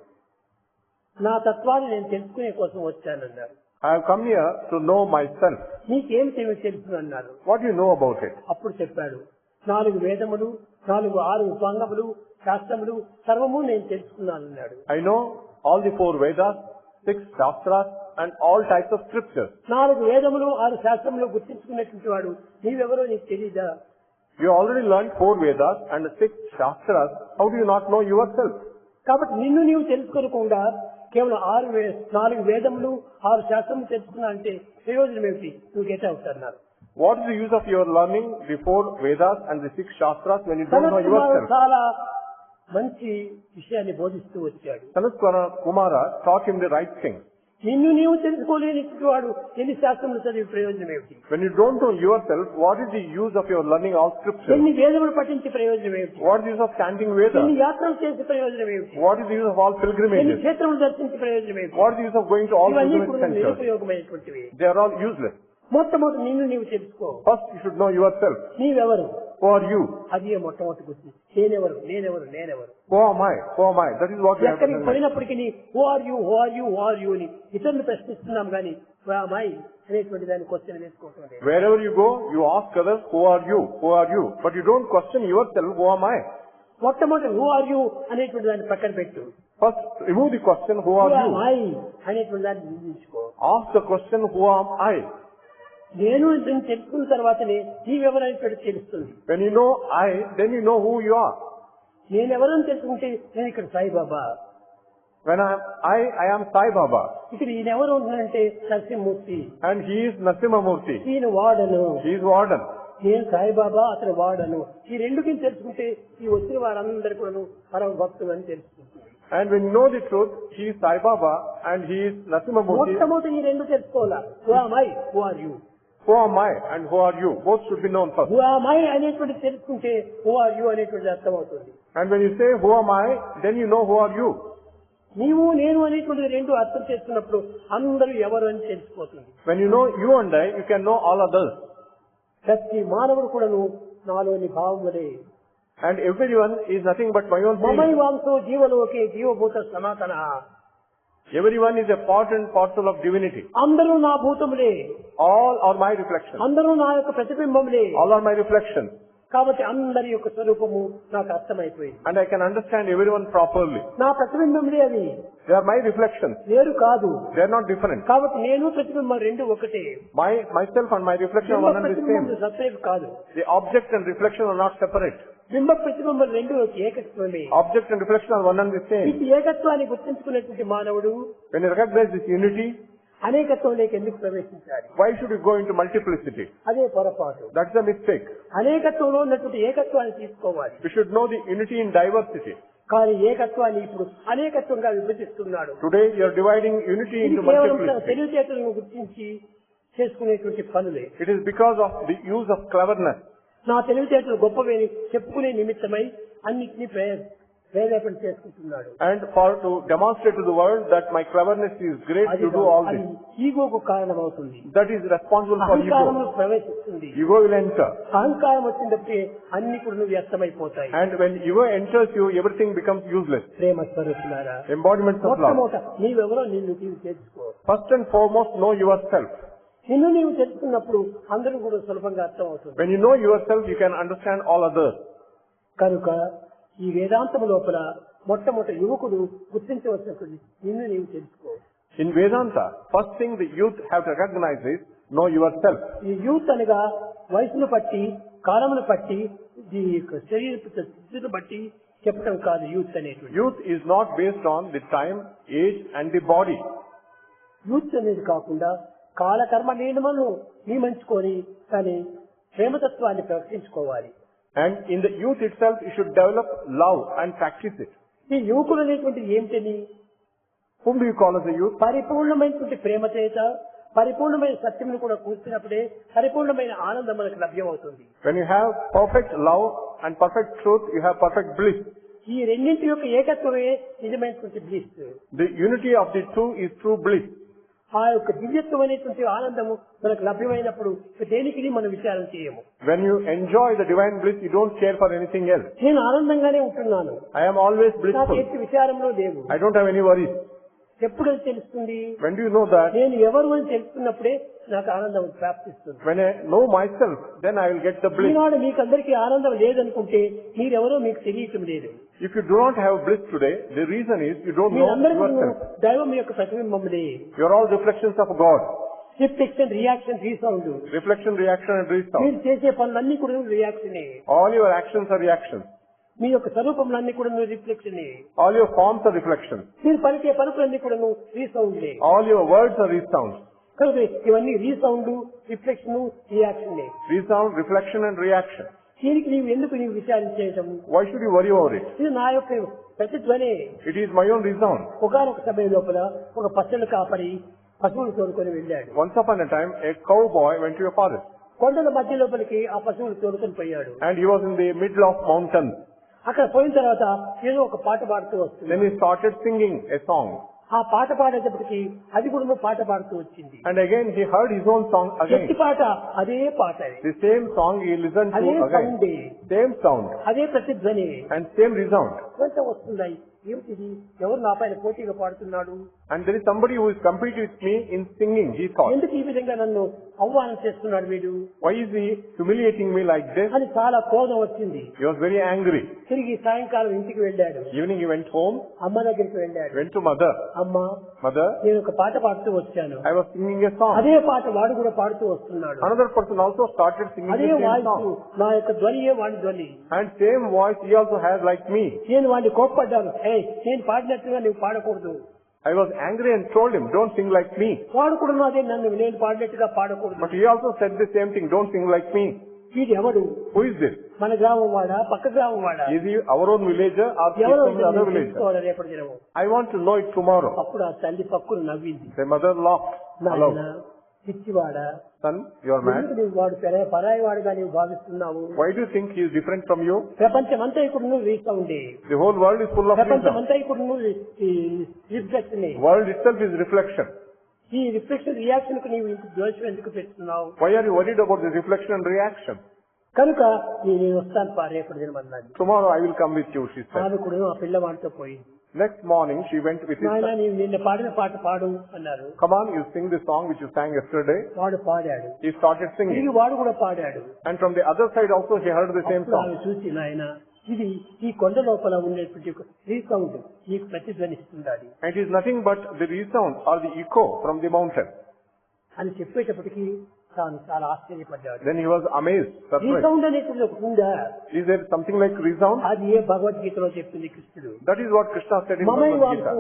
నా తత్వాన్ని నేను తెలుసుకునే కోసం వచ్చానన్నాడు. I have come here to know myself. నీకేం తెలుసు అన్నాడు. What do you know about it? అప్పుడు చెప్పాడు, 4 వేదములు, 6 ఉపాంగములు, శాస్త్రములు సర్వము నేను తెలుసుకున్నానన్నాడు. I know all the 4 Vedas, 6 Shastras and all types of scriptures. 4 వేదములు 6 శాస్త్రములు గుర్తించుకున్నటువంటి వాడు నీవెవరో నీకు తెలీదా? You already learned 4 Vedas and 6 Shastras. How do you not know yourself? కాబట్టి నిన్ను నీవు తెలుసుకోకుండా కేవలం 4 వేదములు 6 శాస్త్రములు తెలుసుకున్నా అంటే ప్రయోజనం ఏమిటి? నువ్వు గెట్ అవుట్ అన్నారు. What is the use of your learning the 4 Vedas and the 6 Shastras when you don't know yourself? చాలా మంచి విషయాన్ని బోధిస్తూ వచ్చాడు. Sanat Kumara taught him the right thing. నిన్ను నీవు తెలుసుకోలేని వాడు ఎన్ని శాస్త్రములు చదివి ప్రయోజనం ఏమిటి? When you don't know yourself, what is the use of your learning all scriptures? ఎన్ని వేదములు పఠించి ప్రయోజనం ఏమిటి? What is the use of chanting ఎన్ని Vedas? యాత్రలు చేసి ప్రయోజనం ఏమిటి? What is the use of all ఎన్ని pilgrimages? క్షేత్రములు దర్శించి ప్రయోజనం ఏమిటి? What is the use of going to all ఇవన్నీ pilgrimage కూడా centers? నిరుపయోగమైనటువంటివి. They are all useless. మొట్టమొదటి నిన్ను నీవు తెలుసుకో. First, you should know yourself. నీవెవరు? Who are you? అదే మొట్టమొదటి గుర్తు. నేనెవరు నేనెవరు నేనెవరు. Who am I? Who am I? That is what we have to ఎక్కడికి know. పోయినప్పటికీ who are you who are you who are you అని ఇతరులు ప్రశ్నిస్తున్నాం కానీ హూ ఆమ్ ఐ అనేటువంటి దాన్ని క్వశ్చన్ వేసుకోవటం లేదు. Wherever you go, you ask others, who are you? Who are you? But you don't question yourself, who am I? మొట్టమొదటి హూ ఆర్ యూ అనేటువంటి దాన్ని పక్కన పెట్టు. First, remove the question, who are you? I అనేటువంటి దాన్ని నిర్ణయించుకో. Ask the question, who am I? నేను దీన్ని తెలుసుకున్న తర్వాతనే నీవెవరైనటువంటి తెలుస్తుంది. When you know I, then you know who you are. నేనెవరని తెలుసుకుంటే నేను ఇక్కడ Saibaba. When I am Sai Baba, ఇక్కడ ఈయన ఎవరు ఉంటున్నారంటే Narasimhamurthy, and he is Narasimhamurti. ఈయన వాడను, He is warden. నేను సాయిబాబా, అతను వాడను. ఈ రెండుకి తెలుసుకుంటే ఈ వచ్చిన వారందరూ కూడా పరమ భక్తులు అని తెలుసుకుంటుంది. And when you know the truth, he is Sai Baba and he is Narasimhamurti. మొట్టమొదటి ఈ రెండు తెలుసుకోవాలా. Who am I? Who are you? Who am I and who are you? Both should be known first. Who am I అనేటువంటి తెలుసుకుంటే who are you అనేటువంటి అర్థం అవుతుంది. And when you say who am I, then you know who are you. నీవు నేను అనేటువంటి రెండు అర్థం చేస్తున్నప్పుడు అందరూ ఎవరు అని తెలిసిపోతుంది. When you know you and I, you can know all others. ప్రతి మానవుడు కూడాను నాలోని భావములే. And everyone is nothing but my own మమై feeling. వాంసో జీవలోకే జీవభూత సనాతన. Everyone is a part and parcel of divinity. అందరూ నా భూతములే, All are my reflections. అందరూ నా యొక్క ప్రతిబింబములే. All are my reflections. కాబట్టి అందరి యొక్క స్వరూపము నాకు అర్థమైపోయింది. And I can understand everyone properly. నా ప్రతిబింబములే అవి, They are my reflections. వేరు కాదు. They are not different. కాబట్టి నేను ప్రతిబింబం రెండు ఒకటే. Myself and my reflection are one and the ప్రతిబింబం same. సపరేట్ కాదు. The object and reflection are not separate. బింబ ప్రతిబింబం రెండు ఏకత్వమే. Object and reflection are one and the same. ఈ ఏకత్వాన్ని గుర్తించుకున్నటువంటి మానవుడు When you recognize this unity, అనేకత్వంలోకి ఎందుకు ప్రవేశించాలి? why should you go into multiplicity? అదే పొరపాటు. That's a mistake. అనేకత్వంలో ఉన్నటువంటి ఏకత్వాన్ని తీసుకోవాలి. We should know the unity in diversity. కానీ ఏకత్వాన్ని ఇప్పుడు అనేకత్వంగా విభజిస్తున్నాడు. Today you are dividing unity ఇది into కేవలం తన multiplicity. తెలివితేటలను గుర్తించి చేసుకునేటువంటి పనులే. It is because of the use of cleverness. నా తెలివితేటలు గొప్పవేని చెప్పుకునే నిమిత్తమై అన్నిటినీ ప్రేరేపణ చేసుకుంటున్నాడు. And to demonstrate to the world that my cleverness is great to do all అది this. ఈగోకు కారణమవుతుంది. That is responsible for అహంకారంలో ego. ప్రవేశిస్తుంది. Ego will enter. అహంకారం వచ్చినప్పుడే అన్ని కూడా వ్యర్థమైపోతాయి. And when ego enters you, everything becomes useless. ప్రేమ స్వరూపులారా, Embodiments of love. మొట్టమొదట నీవెవరో నిన్ను నీవు తెలుసుకో. First and foremost, know yourself. నిన్ను నీవు తెలుసుకున్నప్పుడు అందరూ కూడా సులభంగా అర్థం అవుతుంది. When you know yourself, you can understand all others. కనుక ఈ వేదాంతం లోపల మొట్టమొదటి యువకుడు గుర్తించవలసినటువంటి నిన్ను నీవు తెలుసుకో. In Vedanta, first thing the youth have to recognize is know yourself. ఈ యూత్ అనగా వయసును బట్టి, కాలమును బట్టి, ఈ శరీర స్థితిని బట్టి చెప్పడం కాదు. యూత్ అనేటువంటి Youth is not based on the time, age and the body. Youth అనేది కాకుండా కాలకర్మ నియమను నియమించుకొని కానీ ప్రేమతత్వాన్ని ప్రవర్తించుకోవాలి. And in the youth itself, you should develop love and practice it. ఈ యువకులు అనేటువంటిది ఏమిటని? Whom do you call as a youth? పరిపూర్ణమైనటువంటి ప్రేమ చేత పరిపూర్ణమైన సత్యమును కూడా కూర్చున్నప్పుడే పరిపూర్ణమైన ఆనందం మనకు లభ్యమవుతుంది. When you have perfect love and perfect truth, you have perfect bliss. ఈ రెండింటి యొక్క ఏకత్వమే నిజమైనటువంటి bliss. The unity of the two is true bliss. ఆ యొక్క దివ్యత్వం అనేటువంటి ఆనందము మనకు లభ్యమైనప్పుడు దేనికి మనం విచారం చేయము. When you enjoy the divine bliss, you don't care for anything else. నేను ఆనందంగానే ఉంటున్నాను. I am always నాకు blissful. ఎట్టి విచారంలో లేవు. I don't have any worries. ఎప్పుడు అది తెలుస్తుంది? When do you know that? నేను ఎవరు అని తెలుసుకున్నప్పుడే నాకు ఆనందం ప్రాప్తిస్తుంది. When I know myself, then I will get the bliss. ఈనాడు మీకు అందరికీ ఆనందం లేదనుకుంటే మీరెవరో మీకు తెలియటం లేదు. If you do not have bliss today, the reason is you don't know మీరందరికీ yourself. దైవం యొక్క ప్రతిబింబములే. You are all reflections of God. Reflection, reaction, resound. Reflection, reaction and resound. మీరు చేసే పనులన్నీ కూడా రియాక్షనే. All your actions are reactions. మీ యొక్క స్వరూపములన్నీ కూడా రిఫ్లెక్షనే. All your forms are reflections. మీరు పలికే పలుకులన్నీ కూడా రీసౌండ్లే. All your words are resounds. కనుక ఇవన్నీ రీసౌండ్, రిఫ్లెక్షన్, రియాక్షనే. Resound, reflection and reaction. దీనికి నీవు విచారించేయటం? Why should you worry over it? ఇది నా యొక్క ప్రతిధ్వనే. It is my own resound. ఒకనొక సమయం లోపల ఒక పచ్చని కాపరి పశువులు తోలుకొని వెళ్ళాడు. Once upon a time, a cowboy went to a forest. కొండల మధ్య లోపలికి ఆ పశువులు తోలుకొని పోయాడు. And he was in the middle of mountains. అక్కడ పోయిన తర్వాత ఏదో ఒక పాట పాడుతూ వస్తుంది. Then he started singing a song. ఆ పాట పాడేటప్పటికి అది కూడా పాట పాడుతూ వచ్చింది. And again he heard his own song again. ఎట్టి పాట అదే పాట. The same song he listened to అదే again. సౌండ్, Same sound అదే ప్రతిధ్వని and same resound. కొంత వస్తున్నాయి. ఏమిటిది? ఎవరు నా పైన పోటీగా పాడుతున్నాడు? And there is somebody who is competing with me in singing, he thought. ఎందుకు ఈ విధంగా నన్ను అవమానం చేస్తున్నాడు వీడు? Why is he humiliating me like this? అని చాలా కోపం వచ్చింది. He was very angry. తిరిగి సాయంకాలం ఇంటికి వెళ్ళాడు. Evening he went home, అమ్మ దగ్గరికి వెళ్ళాడు. went to mother. అమ్మ, Mother, నేను ఒక పాట పాడుతూ వచ్చాను. I was singing a song. అదే పాట వాడు కూడా పాడుతూ వస్తున్నాడు. Another person also started singing అదే the same వాయిస్, song. నా యొక్క ధ్వనియే వాడి ధ్వని. And same voice he also has like me. నేను వాడిని కోప్పడ్డాను. నేను పాడినట్టుగా నువ్వు పాడకూడదు. I was angry and told him, don't sing like me. వాడు కూడా అదే నన్ను నేను పాడినట్టుగా పాడకూడదు. But he also said the same thing, don't sing like me. వీడు ఎవడు? Who is this? మన గ్రామం వాడా, పక్క గ్రామం వాడా? Is he our own villager or is he from the other villager? రేపటి దినము I want to know it tomorrow. అప్పుడు ఆ తల్లి పక్కును నవ్వింది. The mother laughed aloud. పిచ్చివాడా, son, you are mad. నువ్వు వాడు పరాయి వాడుగా నీవు భావిస్తున్నావు? Why do you think he is different from you? ప్రపంచమంతా ఇప్పుడు నువ్వు resound. The whole world is full of wisdom. ప్రపంచమంతా ఇప్పుడు నువ్వు reflection. World itself is reflection. ఈ రిఫ్లెక్షన్ రియాక్షన్ కు నీవు ఇంత దోషం ఎందుకు పెట్టుతున్నావు? Why are you worried about the reflection and reaction? కనుక నేను వస్తాను రేపటి దినం అన్నది. Tomorrow I will come with you, she said. ఆమె కూడా ఆ పిల్లవాడితో పోయింది. Next morning she went with his son. నీవు నిన్న పాడిన పాట పాడు అన్నారు. Come on, you sing the song which you sang yesterday. వాడు పాడాడు. He started singing. వాడు కూడా పాడాడు. And from the other side also he heard the same song. చూసి నాయన ఇది ఈ కొండ లోపల ఉండేటువంటి రీసౌండ్ నీకు ప్రతిధ్వనిస్తుండాలి. And it is nothing but the resound or the echo from the mountain. అని చెప్పేటప్పటికి తాను చాలా ఆశ్చర్యపడ్డాడు. Then he was amazed. Resound అనేటువంటి ఒకటి ఉందా? Is there something like resound? అది ఏ భగవద్గీతలో చెప్పింది కృష్ణుడు. That is what Krishna said in Bhagavad Gita.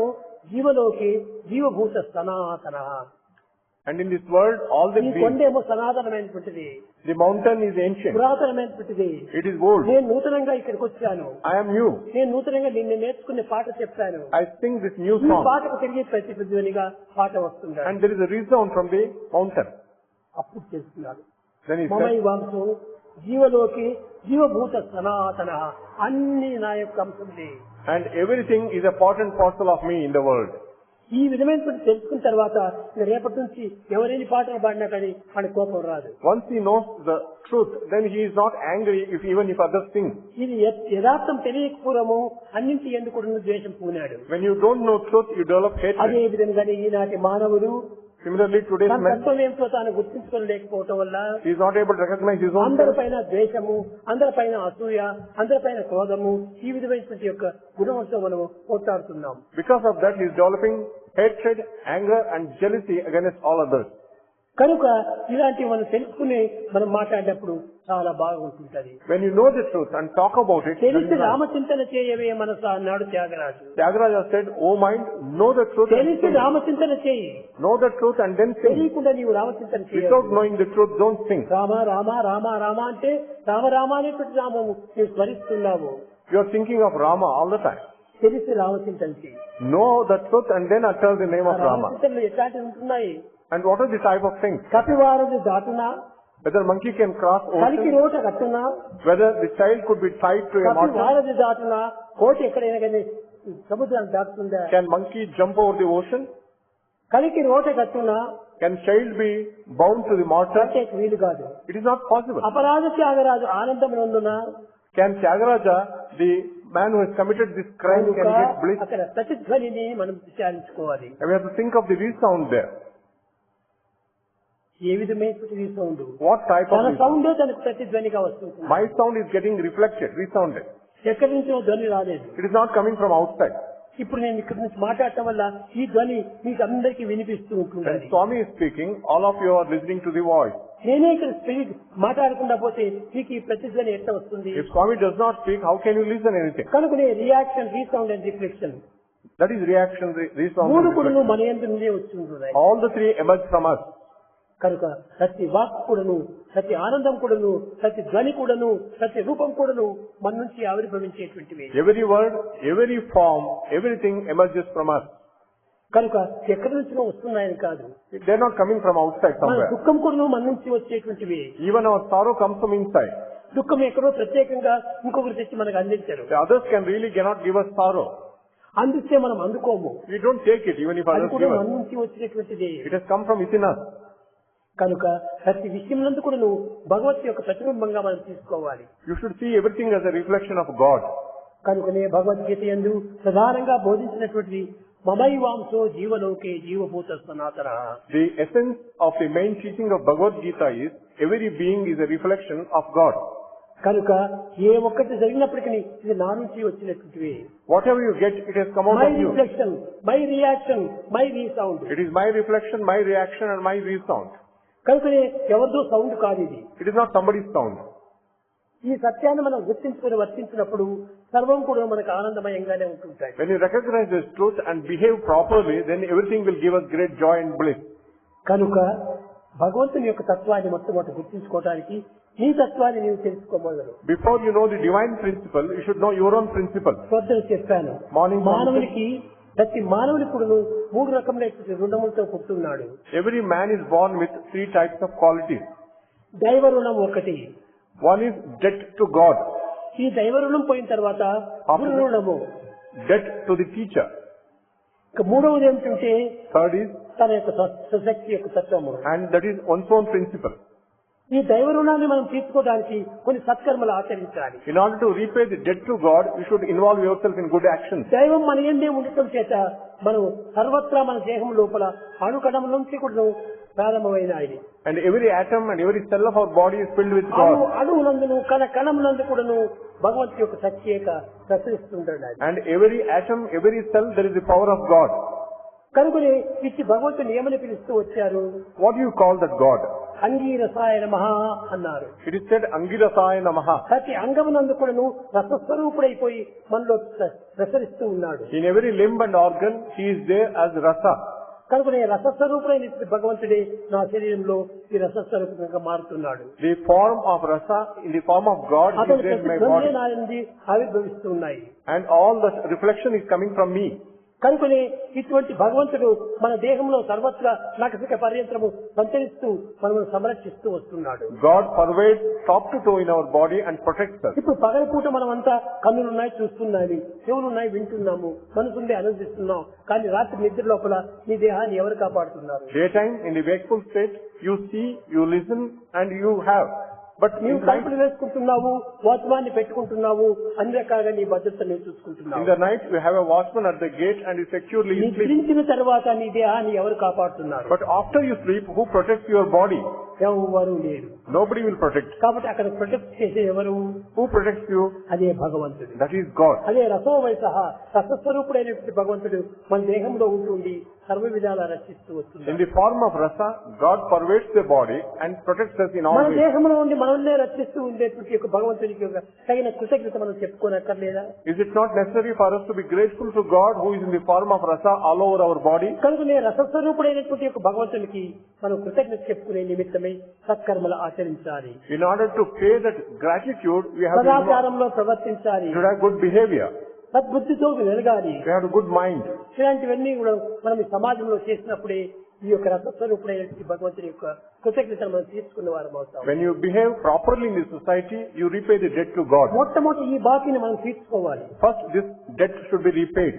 జీవలోకి జీవభూత సనాతన. And in this world all the beings. కొండేమో సనాతనమైనటువంటిది. The mountain is ancient. పురాతనమైనటువంటిది. It is old. నేను నూతనంగా ఇక్కడికి వచ్చాను. I am new. నేను నూతనంగా నిన్ను నేర్చుకునే పాట చెప్పాను. I sing this new song. ఈ పాటకు తిరిగి ప్రతిధ్వనిగా పాట వస్తుంది. And there is a resound from the mountain. అప్పుడు తెలుస్తున్నాడు. Then he మమై said, వంశు జీవలోకి జీవభూత సనాతన, అన్ని నా యొక్క అంశంలే. and everything is a part and parcel of me in the world. ఈ విధమైనటువంటి తెలుసుకున్న తర్వాత రేపటి నుంచి ఎవరైనా పాటలు పాడినా కానీ వాడి కోపం రాదు. Once he knows the truth, then he is not angry even if others sing. ఇది యథార్థం తెలియకపోవడము అన్నింటి ఎందుకు ద్వేషం పూనాడు. When you don't know truth, you develop hatred. అదే విధంగానే ఈనాటి మానవుడు Similarly, today's man, తత్వం ఏమిటో తాను గుర్తించుకోలేకపోవటం వల్ల he is not able to recognize his own. అందరిపైన ద్వేషము, అందరిపైన అసూయ, అందరిపైన క్రోధము, ఈ విధమైనటువంటి యొక్క గుణంతో మనము పోట్లాడుతున్నాం. Because of that, he is developing hatred, anger, and jealousy against all others. కనుక ఇలాంటివి మనం తెలుసుకుని మనం మాట్లాడినప్పుడు చాలా బాగుంటుంటది. When you know the truth and talk about it, తెలిసి రామచింతన చేయవే మనసు అన్నాడు Tyagaraju. Tyagaraja said, "Oh mind, know the truth." తెలిసి రామచింతన చేయి. Know the truth and then sing. తెలియకుండా నీవు రామచింతన చేయి. Without knowing the truth, don't sing. Rama Rama Rama Rama అంటే రామ రామ అనేటువంటి రామము నీవు స్మరిస్తున్నావు. You are thinking of Rama all the time. తెలిసి రామచింతన చేయి. Know the truth and then utter the name of Rama. రామచింతనలు ఎట్లాంటివి ఉంటున్నాయి? And what are the type of things? కపివారది దాటునా, Whether monkey can cross కలికి ocean, రోట కట్టునా, whether the child could be tied to a mountain. కపివారది దాటునా, కోటి ఎక్కడైనా కానీ సముద్రాన్ని దాటుతుందా? Can monkey jump over the ocean? కలికి రోట కట్టునా, Can child be bound to the mortar? కట్టేకి వీలు కాదు. It is not possible. అపరాధ త్యాగరాజు ఆనందం నందునా, Can Tyagaraja, the man who has committed this crime, can get bliss? అక్కడ ప్రతిధ్వనిని మనం విచారించుకోవాలి. And we have to think of the resound there. ఏ విధమైనటువంటి సౌండ్? What type of తన resound? సౌండే తనకు ప్రతిధ్వనిగా వస్తుంది. My sound is getting reflected, resounded. ఎక్కడి నుంచో ధ్వని రాలేదు. It is not coming from outside. ఇప్పుడు నేను ఇక్కడ నుంచి మాట్లాడటం వల్ల ఈ ధ్వని మీకు అందరికీ వినిపిస్తూ When ఉంటుంది. Swami is speaking, all of you are listening to the voice. నేనే ఇక్కడ మాట్లాడకుండా పోతే మీకు ఈ ప్రతిధ్వని ఎట్లా వస్తుంది? If Swami does not speak, how can you listen anything? కనుకనే reaction, resound and reflection That is reaction, resound. మూడు and కూడా reflection. మన యందు నుండే వచ్చి ఉంటున్నాయి. All the three emerge from us. కనుక ప్రతి వాక్ కూడాను, ప్రతి ఆనందం కూడాను, ప్రతి ధ్వని కూడాను, ప్రతి రూపం కూడాను మన నుంచి ఆవిర్భవించేటువంటివి. Every word, every form, everything emerges from us. కనుక ఎక్కడి నుంచి వస్తున్నాయని కాదు. They are not coming from outside మన somewhere. దుఃఖం కూడాను మన నుంచి వచ్చేటువంటివి. Even our sorrow comes from inside. దుఃఖం ఎక్కడో ప్రత్యేకంగా ఇంకొకరు తెచ్చి మనకు అందించరు. The others cannot give us sorrow. అందిస్తే మనం అందుకోము. We don't take it even if అది others కూడా give మన us. నుంచి వచ్చినటువంటిది. It has come from within us. కనుక ప్రతి విషయం నందు కూడా నువ్వు భగవత్ యొక్క ప్రతిబింబంగా మనం తీసుకోవాలి. You should see everything as a reflection of God. కనుకనే భగవద్గీత యందు ప్రధానంగా బోధించినటువంటి మమైవాంసో జీవలోకే జీవభూత సనాతన. The essence of the main teaching of Bhagavad Gita is every being is a reflection of God. కనుక ఏ ఒక్కటి జరిగినప్పటికీ ఇది నా నుంచి వచ్చినటువంటివి. Whatever you get, it has come out my of you. Reflection, my reaction, my resound. It is my reflection, my reaction, and my resound. కనుకనే ఎవరిదో సౌండ్ కాదు ఇది. It is not somebody's sound. ఈ సత్యాన్ని మనం గుర్తించుకుని వర్తించినప్పుడు సర్వం కూడా మనకు ఆనందమయంగానే ఉంటుంటాయి. When you recognize this truth and behave properly, then everything will give us great joy and bliss. కనుక భగవంతుని యొక్క తత్వాన్ని మొట్టమొదటి గుర్తించుకోవడానికి నీ తత్వాన్ని నీవు తెలుసుకోమన్నారు. Before you know the divine principle, you should know your own principle. పొద్దున చెప్పాను, మానవునికి ప్రతి మానవుని కూడా 3 రకములైన రుణములతో పుట్టున్నాడు. Every man is born with 3 types of qualities. దైవ రుణం ఒకటి. One is debt to God. ఈ దైవ రుణం పోయిన తర్వాత గురు రుణము, debt to the teacher. ఇక మూడవది ఏమిటంటే Third is తన యొక్క స్వశక్తి యొక్క తత్వము, and that is one's own principle. ఈ దైవ రుణాన్ని మనం తీర్చుకోవడానికి కొన్ని సత్కర్మలు ఆచరించాలి. In order to repay the debt to God, you should involve yourself in good actions. దైవం మన యందే ఉండటం చేత మనం సర్వత్రా మన దేహం లోపల అణుకణం నుంచి కూడా ప్రారంభమైనాయి. And every atom and every cell of our body is filled with God. అణువునందును కణమునందు కూడాను భగవంతుని యొక్క శక్తియేక ప్రసరిస్తుంటాడు. And every atom, every cell, there is the power of God. కనుకనే ఇచ్చి భగవంతుని ఏమని పిలుస్తూ వచ్చారు? What do you call that God? అంగీరసాయ నమః అన్నారు. It is said Angirasaya Namaha. ప్రతి అంగమునందు కూడాను రసస్వరూపుడైపోయి మనలో ప్రసరిస్తూ ఉన్నాడు. In every limb and organ, He is there as Rasa. కనుకనే రసస్వరూపుడైన భగవంతుడే నా శరీరంలో ఈ రసస్వరూపంగా మారుతున్నాడు. The form of Rasa, in the form of God, is అతని there in my ప్రతి body. నాయందు ఆవిర్భవిస్తున్నాయి. And all the reflection is coming from me. కనుకనే ఇటువంటి భగవంతుడు మన దేహంలో సర్వత్రా నఖశిఖ పర్యంతరము సంచరిస్తూ మనల్ని సంరక్షిస్తూ వస్తున్నాడు. God pervades top to toe in our body and protects us. ఇప్పుడు పగలపూట మనం అంతా కన్నులున్నాయి చూస్తున్నాయి, చెవులున్నాయి వింటున్నాము, మనసుండే ఆనందిస్తున్నాం. కానీ రాత్రి నిద్ర లోపల నీ దేహాన్ని ఎవరు కాపాడుతున్నారు? Daytime, in the wakeful state, you see, you listen, and you have. But నీవు తలుపులు వేసుకుంటున్నావు, వాచ్మాన్ని పెట్టుకుంటున్నావు, అన్ని రకాలుగా నీ భద్రత నీవు in చూసుకుంటున్నావు. the night, you have a watchman at the gate and you securely నీ sleep. పిలిచిన తర్వాత నీ దేహాన్ని ఎవరు కాపాడుతున్నారు? But after you sleep, who protects your body? ఎవరు లేరు. Nobody will protect. కాబట్టి అక్కడ ప్రొటెక్ట్ చేసే ఎవరు? Who protects you? అదే భగవంతుడు. That is God. అదే రసోవైస రసస్వరూపుడైనటువంటి భగవంతుడు మన దేహంలో ఉంటుండి సర్వ విధాలా రక్షిస్తూ In వస్తున్నాడు. the form of Rasa, God pervades the body and protects us in all మన ways. దేహంలో ఉండి మనల్నే రక్షిస్తూ ఉండేటువంటి యొక్క భగవంతునికి ఒక తగిన కృతజ్ఞత మనం చెప్పుకోనక్కర్లేదా? Is it not necessary for us to be grateful to God who is in the form of Rasa all over our body? కనుక నేను రసస్వరూపుడైనటువంటి యొక్క భగవంతునికి మనం కృతజ్ఞత చెప్పుకునే నిమిత్తమై సత్కర్మలు ఆచరించాలి. In order to pay that gratitude, we have to సదాచారంలో ప్రవర్తించాలి. should have good behavior. సద్బుద్ధితో వెలగాలి. We have a good mind. ఇలాంటివన్నీ కూడా మనం ఈ సమాజంలో చేసినప్పుడే ఈ యొక్క రసస్వరూపుడైనటువంటి భగవంతుని యొక్క కృతజ్ఞతను మనం తీసుకున్న వారం అవుతాం. When you behave properly in the society, you repay the debt to God. మొట్టమొదటి ఈ బాకీని మనం తీర్చుకోవాలి. First, this debt should be repaid.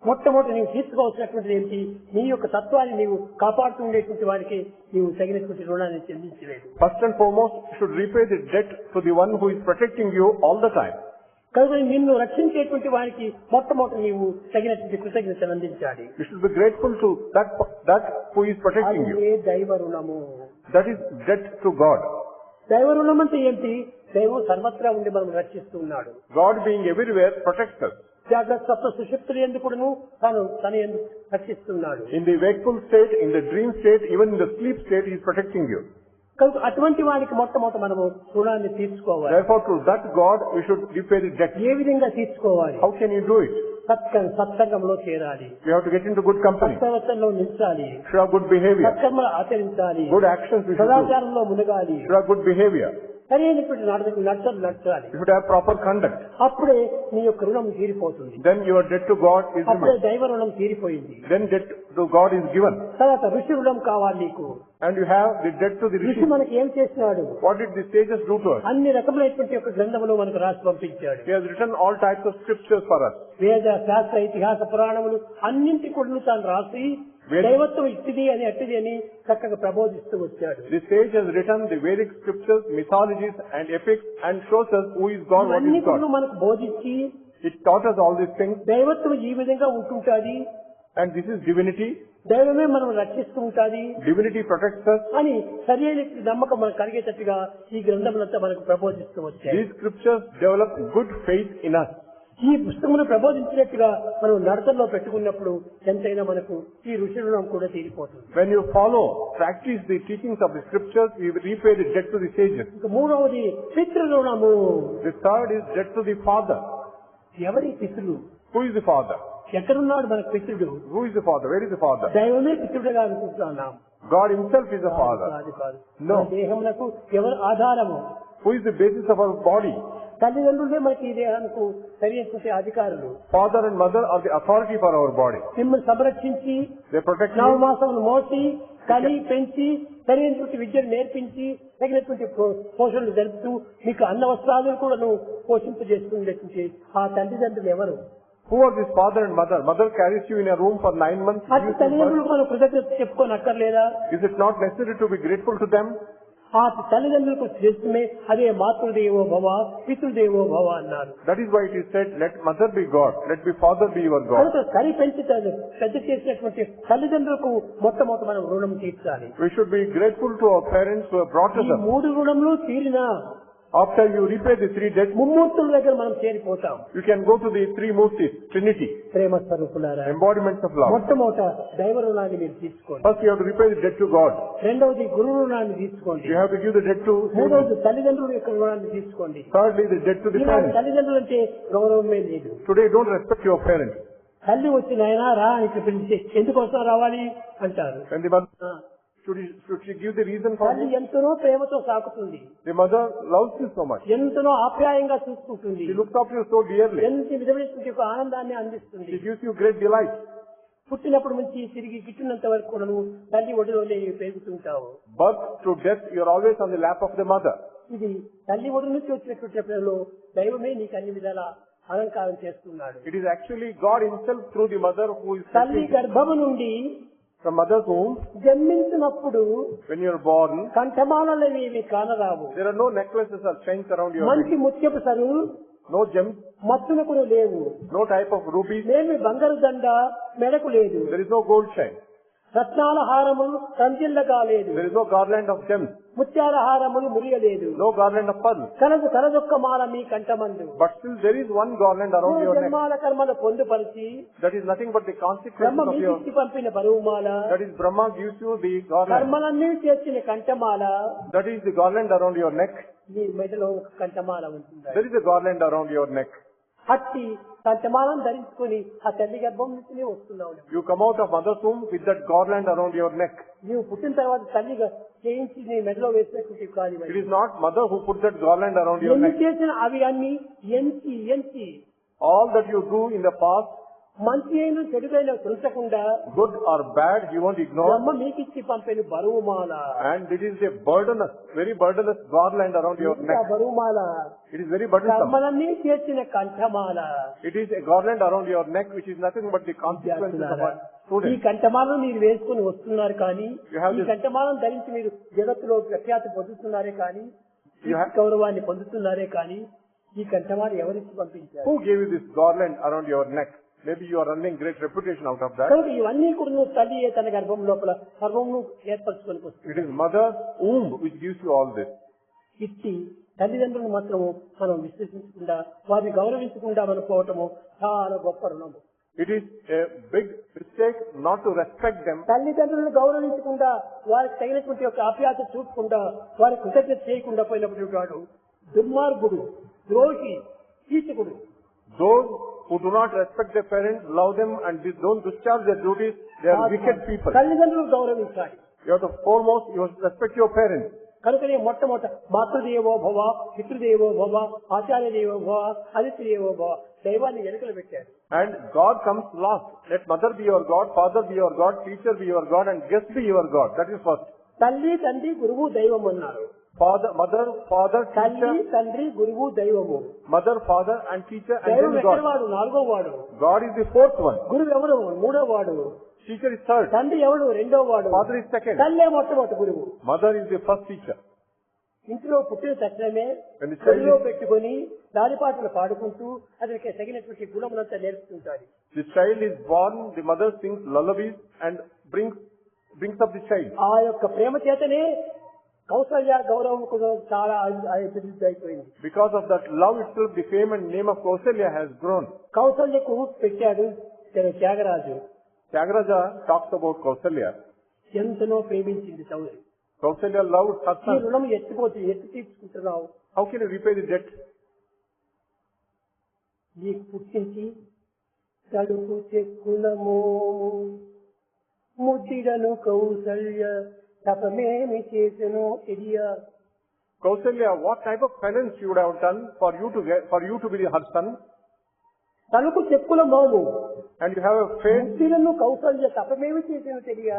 మొట్టమొదటి నీవు తీర్చుకోవాల్సినటువంటిది ఏంటి? నీ యొక్క తత్వాన్ని నీవు కాపాడుతూ ఉండేటువంటి వారికి నీవు తగినటువంటి రుణాన్ని చెల్లించలేదు. First and foremost, you should repay the debt to the one who is protecting you all the time. కనుక నిన్ను రక్షించేటువంటి వారికి మొట్టమొదటి నీవు తగినటువంటి కృతజ్ఞతను అందించాలి. You should be grateful to that who is protecting you. అదే దైవ రుణము. That is debt to God. దైవ రుణం అంటే ఏంటి? దైవం సర్వత్రా ఉండి మనం రక్షిస్తూ ఉన్నాడు. God being everywhere protects us. జాగ్రత్త స్వప్న సుషుప్తులు ఎందుకును తన ఎందుకు రక్షిస్తున్నాడు. In the wakeful state, in the dream state, even in the sleep state, He is protecting you. కనుక అటువంటి వారికి మొట్టమొదటి మనము రుణాన్ని తీర్చుకోవాలి. Therefore, to that God, we should repay the debt. ఏ విధంగా తీర్చుకోవాలి? How can you do it? సత్సంగంలో చేరాలి. You have to get into good company. సత్ప్రవర్తనలో నిలిచాలి. You should have good behavior. సత్కర్మలు ఆచరించాలి. Good actions we should do. సదాచారంలో మునగాలి. You should have good behavior. సరైనటువంటి నడచాలి. You should have proper conduct. అప్పుడే నీ యొక్క రుణం తీరిపోతుంది. Then your debt to God is అప్పుడే removed. దైవ రుణం తీరిపోయింది. Then debt to God is given. తర్వాత ఋషి రుణం కావాలి నీకు. And you have the debt to the ఋషి rishi. మనకి ఏం చేసినాడు? What did the sages do to us? అన్ని రకములైనటువంటి యొక్క గ్రంథములు మనకు రాసి పంపించాడు. He has written all types of scriptures for us. వేద శాస్త్ర ఇతిహాస పురాణములు అన్నింటి కూడా తాను రాసి దైవత్వం ఇట్టిది అని అట్టిది అని చక్కగా ప్రబోధిస్తూ వచ్చాడు. The sage has written the Vedic scriptures, mythologies and epics and shows us who is God, what అన్ని is కూడా God. మనకు బోధించి It taught us all these things, దైవత్వం ఈ విధంగా ఉంటుంటాది, and this is divinity. దైవమే మనం రక్షిస్తూ ఉంటాది, Divinity protects us. అని సరి అయిన నమ్మకం మనకు కలిగేటట్టుగా ఈ గ్రంథములంతా మనకు ప్రబోధిస్తూ వచ్చాయి. These scriptures develop good faith in us. ఈ పుస్తకమును ప్రబోధించినట్టుగా మనం నడతల్లో పెట్టుకున్నప్పుడు ఎంతైనా మనకు ఈ ఋషి రుణం కూడా తీరిపోతుంది. When you follow, practice the teachings of the scriptures, you repay the debt to the sages. ఇక మూడవది పితృ రుణము. The third is debt to the father. ఎవరి పితృడు? Who is the father? ఎక్కడున్నాడు మనకు పితృడు? Who is the father? Where is the father? దైవమే పితృడుగా అనుకుంటున్నాం. God himself is the father. No. దేహమునకు ఎవరు ఆధారము? Who is the basis of our body? తల్లిదండ్రులే మనకి ఈ దేహానికి సరైనటువంటి అధికారులు. Father and mother are the authority for our body. మిమ్మల్ని సంరక్షించి They protect you. నవమాసములు మోసి కని పెంచి సరైనటువంటి విద్యను నేర్పించి తగినటువంటి పోషణలు జరుపుతూ మీకు అన్న వస్త్రాలను కూడా పోషింపజేసుకునేటువంటి ఆ తల్లిదండ్రులు ఎవరు? Who are this father and mother? Mother carries you in a room for 9 months. అటు తల్లిదండ్రులకు మనం కృతజ్ఞత చెప్పుకోనక్కర్లేదా? Is it not necessary to be grateful to them? ఆ తల్లిదండ్రులకు శ్రేష్టమే అదే మాతృదేవో భవ పితృదేవో భవ అన్నారు. That is why it is said, let mother be God, let be father be your God. కనుక కరి పెంచి పెద్ద చేసినటువంటి తల్లిదండ్రులకు మొట్టమొదటి మనం రుణం తీర్చాలి. We should be grateful to our parents who have brought us ఈ up. మూడు రుణములు తీరినా After you repay the 3 debts, ముమ్మూర్తుల దగ్గర మనం చేరిపోతాం. you can go to the 3 Murtis, Trinity, ప్రేమ స్వరూపులారా, embodiments of love. మొట్టమొదట దైవ రుణాన్ని మీరు తీసుకోండి. First you have to repay the debt to God. రెండవది గురు రుణాన్ని తీసుకోండి. You have to give the debt to మూడవది తల్లిదండ్రుల యొక్క రుణాన్ని తీసుకోండి. Thirdly, the debt to the Eenadu parents. తల్లిదండ్రులు అంటే గౌరవమే లేదు. Today don't respect your parents. తల్లి వచ్చి నాయనా రా అని పిలిచి ఎందుకోసం రావాలి అంటారు. And the mother, should she give the reason for తల్లి it? ఎంతనో ప్రేమతో సాకుతుంది. The mother loves you so much. ఎంతనో ఆప్యాయంగా చూసుకుంటుంది. She looks after you so dearly. ఎంత విధమైనటువంటి ఒక ఆనందాన్ని అందిస్తుంది. She gives you great delight. పుట్టినప్పటి నుంచి తిరిగి గిట్టినంత వరకు కూడా నువ్వు తల్లి ఒడిలోనే పెరుగుతుంటావు. Birth to death, you are always on the lap of the mother. ఇది తల్లి ఒడి నుంచి వచ్చినటువంటి పిల్లలు దైవమే నీకు అన్ని విధాల అలంకారం చేస్తున్నాడు. It is actually God himself through the mother who is తల్లి గర్భము నుండి from mother's womb. జన్మించినప్పుడు When you are born, కంఠమాలలు ఏవి కానరావు. there are no necklaces or chains around your మంచి neck, ముత్యపు సరు no gems, మత్తునకు లేవు. no type of rubies, లేని బంగారు దండ మెడకు లేదు. there is no gold chain, రత్నాల హారములు సంజిల్లగా లేదు. there is no garland of gems, ముత్యాల హారములు మురియలేదు. no garland of pearls. కలదొక్క Mala me కంఠమందు. But still there is one garland around your neck. జన్మాల కర్మను పొందుపరిచి That is nothing but the consequences Brahma of your... మీకిచ్చి పంపిన బరువుమాల. That is Brahma gives you the garland. కర్మలన్నీ చేర్చిన కంఠమాల. That is the garland around your neck. మీ మెడలో ఒక కంఠమాల ఉంటుంది. There is a garland around your neck. అట్టి కంఠమాలను ధరించుకుని ఆ తల్లి గర్భం నుంచినే వస్తున్నావు. You come out of mother's womb with that garland around your neck. నీవు పుట్టిన తర్వాత తల్లిగా చేయించి నీ మెడలో వేసినటువంటి కాదు. It is not mother who put that garland around your ఎన్ని neck. చేసిన అవి అన్ని ఎంచి All that you do in the past, మంచి అయిన చెడుగైన తుంచకుండా good or bad, you won't ignore. బ్రహ్మ మీకిచ్చి పంపిన బరువుమాల. And it is a burdenous, very burdenous garland around your neck. బరువుమాల It is very burdensome. కర్మలన్నీ చేర్చిన కంఠమాల. It is a garland around your neck which is nothing but the consequences of our ఈ students. కంఠమాలను మీరు వేసుకుని వస్తున్నారు కానీ You have ఈ this- కంఠమాలను ధరించి మీరు జగత్తులో ప్రఖ్యాతి పొందుతున్నారే కానీ You have- గౌరవాన్ని పొందుతున్నారే కానీ ఈ కంఠమాల ఎవరికి పంపించారు? Who gave you this garland around your neck? Maybe you are earning great reputation out of that. కనుక ఇవన్నీ కూడా నువ్వు తల్లియే తన గర్భం లోపల సర్వము ఏర్పరచుకొని వస్తుంది. It is mother's womb which gives you all this. ఇట్టి తల్లిదండ్రులను మాత్రము మనం విశ్వసించకుండా వారిని గౌరవించకుండా మనం పోవటము చాలా గొప్ప రుణము. It is a big mistake not to respect them. తల్లిదండ్రులను గౌరవించకుండా వారికి తగినటువంటి ఒక ఆప్యాయత చూపకుండా వారి కృతజ్ఞత చేయకుండా పోయినప్పుడు వాడు దుర్మార్గుడు, ద్రోహి, కీచకుడు. Those who do not respect their parents, love them and don't discharge their duties, they are wicked people. తల్లిదండ్రులు గౌరవించాలి. You have to foremost, you must respect your parents. కనుకనే మొట్టమొదట మాతృదేవో భవ, పితృదేవో భవ, ఆచార్య దేవో భవ, అతిథి దేవో భవ దైవాన్ని వెనుకలు పెట్టారు. And God comes last. Let mother be your God, father be your God, teacher be your God and guest be your God. That is first. తల్లి, తండ్రి, గురువు, దైవం అన్నారు. Mother, father, తల్లి, teacher, తండ్రి, గురువు, దైవము. mother, father and teacher and దైవం then ఎక్కడ God. వాడు? నాలుగో వాడు. God is the fourth one. గురువు ఎవరు? మూడో వాడు. Teacher is third. తండ్రి ఎవడు? రెండో వాడు. Father is second. తల్లే మొట్టమొదటి గురువు. Mother is the first teacher. ఇంట్లో పుట్టిన తక్షణమే When the child చెవిలో is- పెట్టుకొని దారిపాటలు పాడుకుంటూ అతనికి తగినటువంటి గుణములంతా నేర్పుతుంటాడు. The child is born, the mother sings lullabies and brings up the child. ఆ యొక్క ప్రేమ చేతనే కౌసల్య గౌరవం కూడా చాలా అభివృద్ధి అయిపోయింది. Because of that love itself, the fame and name of Kausalya has grown. కౌసల్యకు పెట్టాడు Tyagaraju. Tyagaraja talks about Kausalya. ఎంతనో ప్రేమించింది సౌరి. Kausalya loved her ఈ son. రుణం ఎత్తిపోతే ఎత్తి తీర్చుకుంటున్నావు. How can you repay the debt? నీకు పుట్టించి తడుపు చెక్కులమో ముద్దిడను కౌసల్య తపమేమి చేసెనో తెలియ. Kausalya, what type of penance you would have done for you to be her son? తలుపు చెక్కుల మోము And you have a faith. ముద్దిడను Kaushalya తపమేమి చేసెనో తెలియ.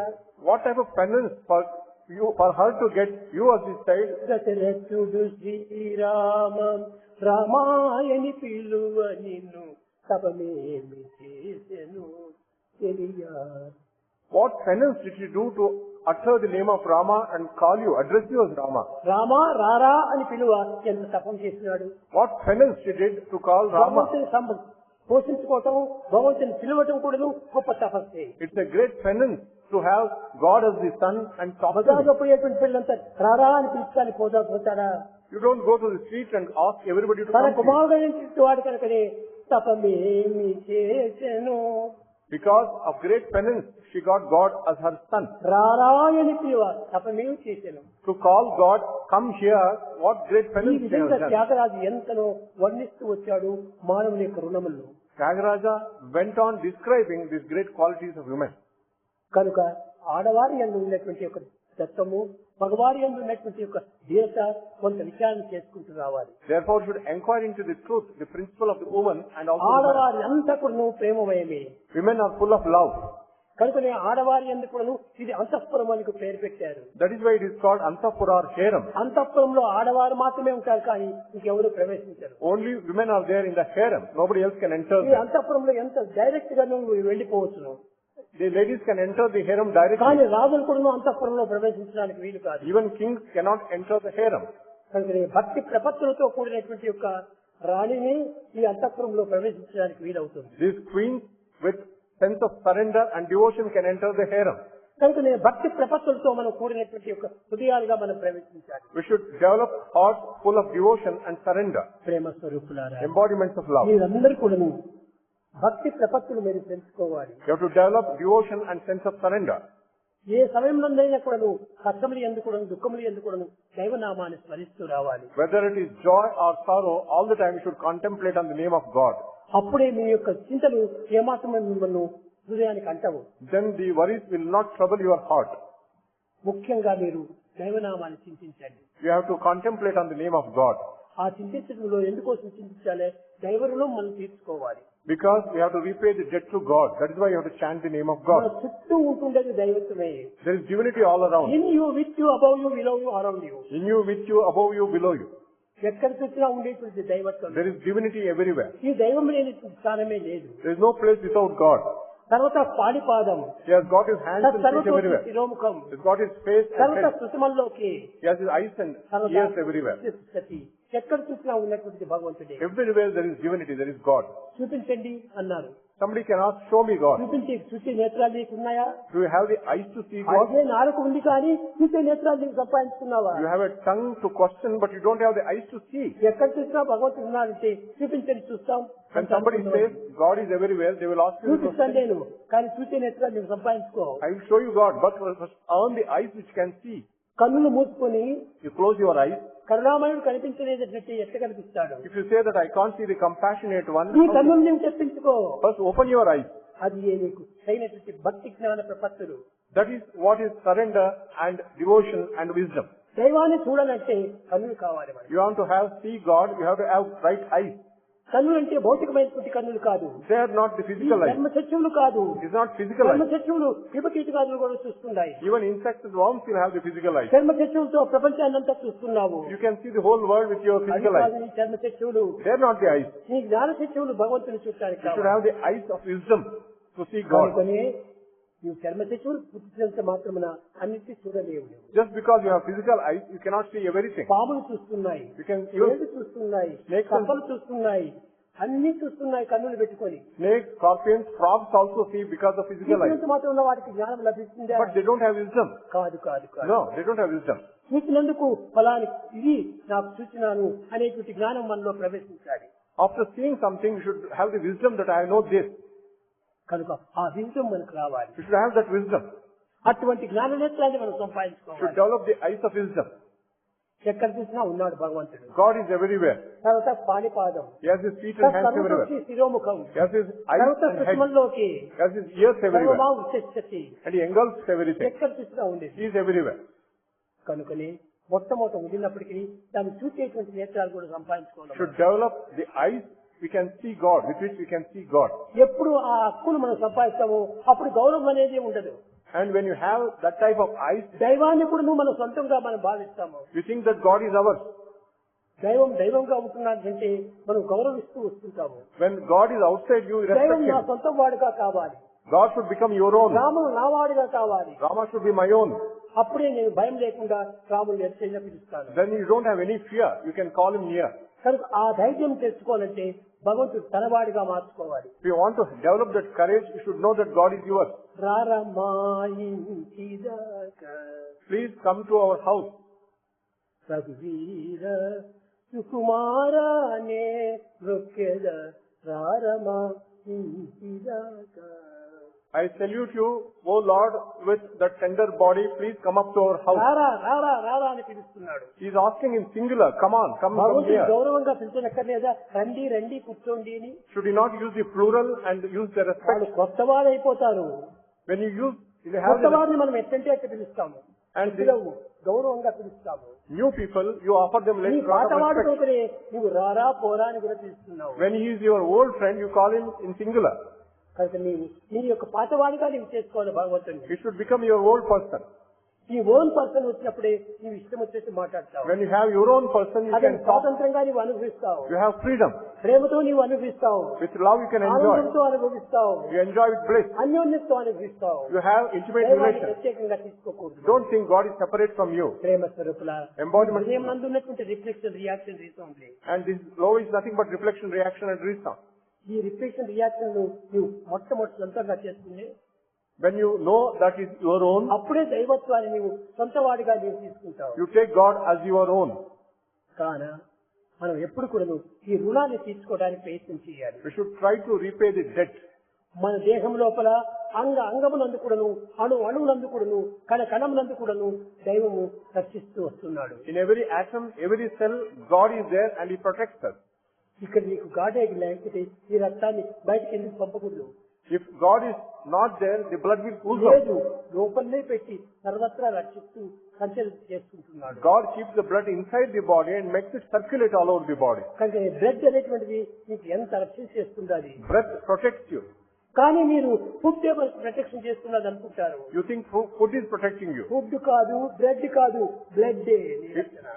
What type of penance for her to get you as his child? దశరథుడు శ్రీరామ రామాయణి పిలువ నిన్ను తపమేమి చేసెను తెలియ. What penance did you do to utter the name of Rama and call you, address you as Rama? Rama రారా అని పిలువ ఎంత తపం చేసినాడు. What penance she did to call Rama? భగవంతుని పోషించుకోవటం, భగవంతుని పిలవటం కూడా గొప్ప తపస్సే. It's a great penance to have God as the son and talk to him. బజార్లో పోయేటువంటి పిల్లలంతా రారా అని పిలుస్తాను పోతాడా? You don't go to the street and ask everybody to తన come to you. కుమారుడు వాడు కనుకనే తపమేమి చేసెను. Because of great penance, she got God as her son. రారా అని పిలువ తపమేమి చేసెను. To call God, come here, what great ఈ penance she has విధంగా done. త్యాగరాజు ఎంతనో వర్ణిస్తూ వచ్చాడు మానవుని యొక్క రుణములను. Tyagaraja went on describing these great qualities of women. కనుక ఆడవారి యందు ఉన్నటువంటి యొక్క తత్వము, మగవారి యందు ఉన్నటువంటి యొక్క దీనత కొంత విచారణ చేసుకుంటూ రావాలి. Therefore, should inquire into the truth, the principle of the woman and also the man. ఆడవారి అంతా కూడా ప్రేమమయమే. Women are full of love. కనుకనే ఆడవారి యందు కూడా ఇది అంతఃపురం అని పేరు పెట్టారు. That is why it is called Antapura or Harem. అంతఃపురంలో ఆడవారు మాత్రమే ఉంటారు, కానీ ఇంకెవరు ప్రవేశించరు. Only women are there in the harem. Nobody else can enter ఈ there. అంతఃపురంలో ఎంత డైరెక్ట్ గా నువ్వు వెళ్ళిపోవచ్చును, The ladies can enter the harem directly. కానీ రాజులు కూడా అంతఃపురంలో ప్రవేశించడానికి వీలు కాదు. Even kings cannot enter the harem. కనుకనే భక్తి ప్రపత్తులతో కూడినటువంటి యొక్క రాణిని ఈ అంతఃపురంలో ప్రవేశించడానికి వీలవుతుంది. These queens with sense of surrender and devotion can enter the harem. కనుకనే భక్తి ప్రపత్తులతో మనం కూడినటువంటి యొక్క హృదయాలుగా మనం ప్రవేశించాలి. We should develop hearts full of devotion and surrender. ప్రేమ స్వరూపులారా, Embodiments of love. మీరందరూ కూడా భక్తి ప్రపత్తులు మీరు తెలుసుకోవాలి. You have to develop devotion and sense of surrender. ఏ సమయంలోనైనా కూడా కష్టములు ఎందుకు దుఃఖములు ఎందుకు దైవనామాన్ని స్మరిస్తూ రావాలి. Whether it is joy or sorrow, all the time you should contemplate on the name of God. అప్పుడే మీ యొక్క చింతలు ఏమాత్రం మిమ్మల్ని హృదయానికి అంటవు. Then the worries will not trouble your heart. ముఖ్యంగా మీరు దైవనామాన్ని చింతించండి. You have to contemplate on the name of God. ఆ చింతించడంలో ఎందుకోసం చింతించాలి? దైవ రుణం మనం తీర్చుకోవాలి. Because we have to repay the debt to God. That is why you have to chant the name of మన God. చుట్టూ ఉంటుండేది దైవత్వమే. There is divinity all around. In you, with you, above you, below you, around you. In you, with you, above you, below you. ఎక్కడ చూసినా ఉండేటువంటి దైవత్వం. There is divinity everywhere. ఈ దైవం లేని స్థానమే లేదు. There is no place without God. తర్వాత పాడిపాదం, He has got his hands and feet everywhere. శిరోముఖం, He has got his face and తర్వాత head. శృతిమల్లోకి, He has his eyes and ears everywhere. సతి, ఎక్కడ చూసినా ఉన్నటువంటి భగవంతుడే. Everywhere there is divinity, there is God. చూపించండి అన్నారు. Somebody can ask, show me God. చూసే నేత్రాలు నీకు ఉన్నాయా? Do you have the eyes to see God? అదే నాలుగు ఉంది, కానీ చూసే నేత్రాలు నీకు సంపాదించుకున్నావా? You have a tongue to question, but you don't have the eyes to see. ఎక్కడ చూసినా భగవంతుడు ఉన్నాడంటే చూపించండి చూస్తాం. When somebody says God is everywhere, they will ask you, చూపిస్తాను నేను, కానీ చూసే నేత్రాలు నీకు సంపాదించుకో. I will show you God, but first earn the eyes which can see. కన్నులు మూసుకొని You close your eyes. కరుణామయుడు కనిపించలేదంటే ఎట్లా కనిపిస్తాడు? If you say that I can't see the compassionate one, ఈ కన్నులు నీవు తెప్పించుకో. first open your eyes. అది నీకు అయినటువంటి భక్తి జ్ఞాన ప్రపత్తులు. That is what is surrender and devotion and wisdom. దైవాన్ని చూడాలంటే కన్నులు కావాలి మనకి. You want to see God, you have to have right eyes. కన్నులు అంటే భౌతికమైనటువంటి కన్నులు కాదు. They are not the physical eyes. ధర్మచక్షువులు కాదు. It is not physical eyes. ధర్మచక్షువులు విపకీటకాదులు కూడా చూస్తున్నాయి. Even insects and worms will have the physical eyes. ధర్మచక్షువులతో ప్రపంచాన్ని అంతా చూస్తున్నావు. You can see the whole world with your physical eyes. ఈ ధర్మచక్షువులు, They are not the eyes. నీ జ్ఞానచక్షువులు భగవంతుని చూడటానికి You should కావాలి. have the eyes of wisdom to see God. కనుకనే నీవు చర్మచక్షువులు పుట్టినంత మాత్రమున అన్నిటి చూడలేవు. Just because you have physical eyes, you cannot see everything. పాములు చూస్తున్నాయి, You can even ఏళ్ళు చూస్తున్నాయి, snakes and కప్పలు చూస్తున్నాయి, అన్ని చూస్తున్నాయి కన్నులు పెట్టుకొని. Snakes, scorpions, frogs also see because of physical eyes. మాత్రం ఉన్న వాటికి జ్ఞానం లభిస్తుందా? But they don't have wisdom. కాదు కాదు కాదు. No, they don't have wisdom. చూసినందుకు ఫలాని ఇది నాకు చూసినాను అనేటువంటి జ్ఞానం మనలో ప్రవేశించాలి. After seeing something, you should have the wisdom that I know this. కనుక ఆ విజ్డమ్ మనకు రావాలి. You should have that wisdom. అటువంటి జ్ఞాననేత్రాన్ని మనం You should సంపాదించుకోవాలి. develop the eyes of wisdom. ఎక్కడ చూసినా ఉన్నాడు భగవంతుడు. God is everywhere. తర్వాత పాణిపాదం, He has his feet and hands everywhere. శిరోముఖం, He has his eyes తర్వాత and head. సుష్మల్లోకి, He has his ears everywhere. సర్వమా ఉచ్ఛతి, And he engulfs everything. ఎక్కడ చూసినా ఉండేది. He is everywhere. కనుకనే మొట్టమొదట ఉండినప్పటికీ దాన్ని చూసేటువంటి నేత్రాలు కూడా You సంపాదించుకోవాలి. should develop the eyes we can see God, with which we can see God. ఎప్పుడు ఆ హక్కును మనం సంపాదిస్తామో అప్పుడు గౌరవం అనేది ఉండదు. And when you have that type of eyes, దైవాన్ని కూడా మనం సొంతంగా మనం భావిస్తాము. you think that God is ours. దైవం దైవంగా ఉంటున్నాడంటే మనం గౌరవిస్తూ వస్తుంటాము. When God is outside you, respect దైవం నా him. సొంత వాడుగా కావాలి. God should become your own. రాముడు నా వాడుగా కావాలి. Rama should be my own. అప్పుడే నేను భయం లేకుండా రాముడు ఎత్తైనా పిలుస్తాను. Then you don't have any fear. You can call him near. కనుక ఆ ధైర్యం తెచ్చుకోవాలంటే భగవంతుడు తనవాడిగా మార్చుకోవాలి. If you want to develop that courage, you should know that God is yours. Please come to our house. రఘువీర సుకుమారనే రొక్కెద రారమా ఇంటిదాక. I salute you, O Lord, with that tender body. Please come up to our house. రారా రారా రారా అని పిలుస్తున్నాడు. He is asking in singular, come on, come భగవంతుడు here. గౌరవంగా పిలిచనక్కర్లేదా? రండి రండి కూర్చోండి అని. Should you not use the plural and use the respect? వాళ్ళు కొత్త వారు అయిపోతారు. When you use, you have కొత్త the వారిని మనం ఎట్టంటే అట్లా పిలుస్తాము. and the పిలవు, గౌరవంగా పిలుస్తాము. new people, you offer them నీ little lot of పాతవాడు respect. ఒకరే నువ్వు రారా పోరా అని కూడా పిలుస్తున్నావు. When he is your old friend, you call him in singular. కనుక నీ యొక్క పాతవాడిగా నీవు చేసుకోవాలి భగవంతుని. He should become your old person. నీ ఓన్ పర్సన్ వచ్చినప్పుడే నీవు ఇష్టం వచ్చేసి మాట్లాడతావు. When you have your own person, you అదే can talk. స్వాతంత్రంగా నీవు అనుభవిస్తావు. You have freedom. ప్రేమతో నీవు అనుభవిస్తావు. With love, you can enjoy. ఆనందంతో అనుభవిస్తావు. You enjoy with bliss. అన్యోన్యతో అనుభవిస్తావు. You have intimate దైవాన్ని relation. ప్రత్యేకంగా తీసుకోకూడదు. Don't think God is separate from you. Prema స్వరూపుల Embodiment. హృదయం నందు ఉన్నటువంటి రిఫ్లెక్షన్ రియాక్షన్ రీసౌండ్లీ. And this love is nothing but reflection, reaction, and resound. ఈ రిఫ్లెక్షన్ రియాక్షన్ నువ్వు మొట్టమొదటి సొంతంగా చేసుకుని When you know that is your own, అప్పుడే దైవత్వాన్ని నీవు సొంతవాడిగా నీవు తీసుకుంటావు. you take God as your own. కాన మనం ఎప్పుడు కూడా ఈ రుణాన్ని తీర్చుకోవడానికి ప్రయత్నం చేయాలి. We should try to repay the debt. మన దేహం లోపల అంగమునందు కూడాను అణువునందు కూడాను కణమునందు కూడాను దైవము రక్షిస్తూ వస్తున్నాడు. In every atom, every cell, God is there and He protects us. ఇక్కడ నీకు గాడే లేకపోతే ఈ రక్తాన్ని బయటకు ఎందుకు పంపకూడదు? If God is not there, the blood will ooze out. లేదు, లోపలనే పెట్టి సర్వత్రా రక్షిస్తూ సంచలన చేసుకుంటున్నాడు. God keeps the blood inside the body and makes it circulate all over the body. కనుక బ్లడ్ అనేటువంటిది నీకు ఎంత రక్షణ చేస్తుంది. అది Breath protects you. కానీ మీరు ఫుడ్ ప్రొటెక్షన్ చేస్తున్నది అనుకుంటారు. You think food is protecting you. Food కాదు, బ్లడ్ కాదు, blood.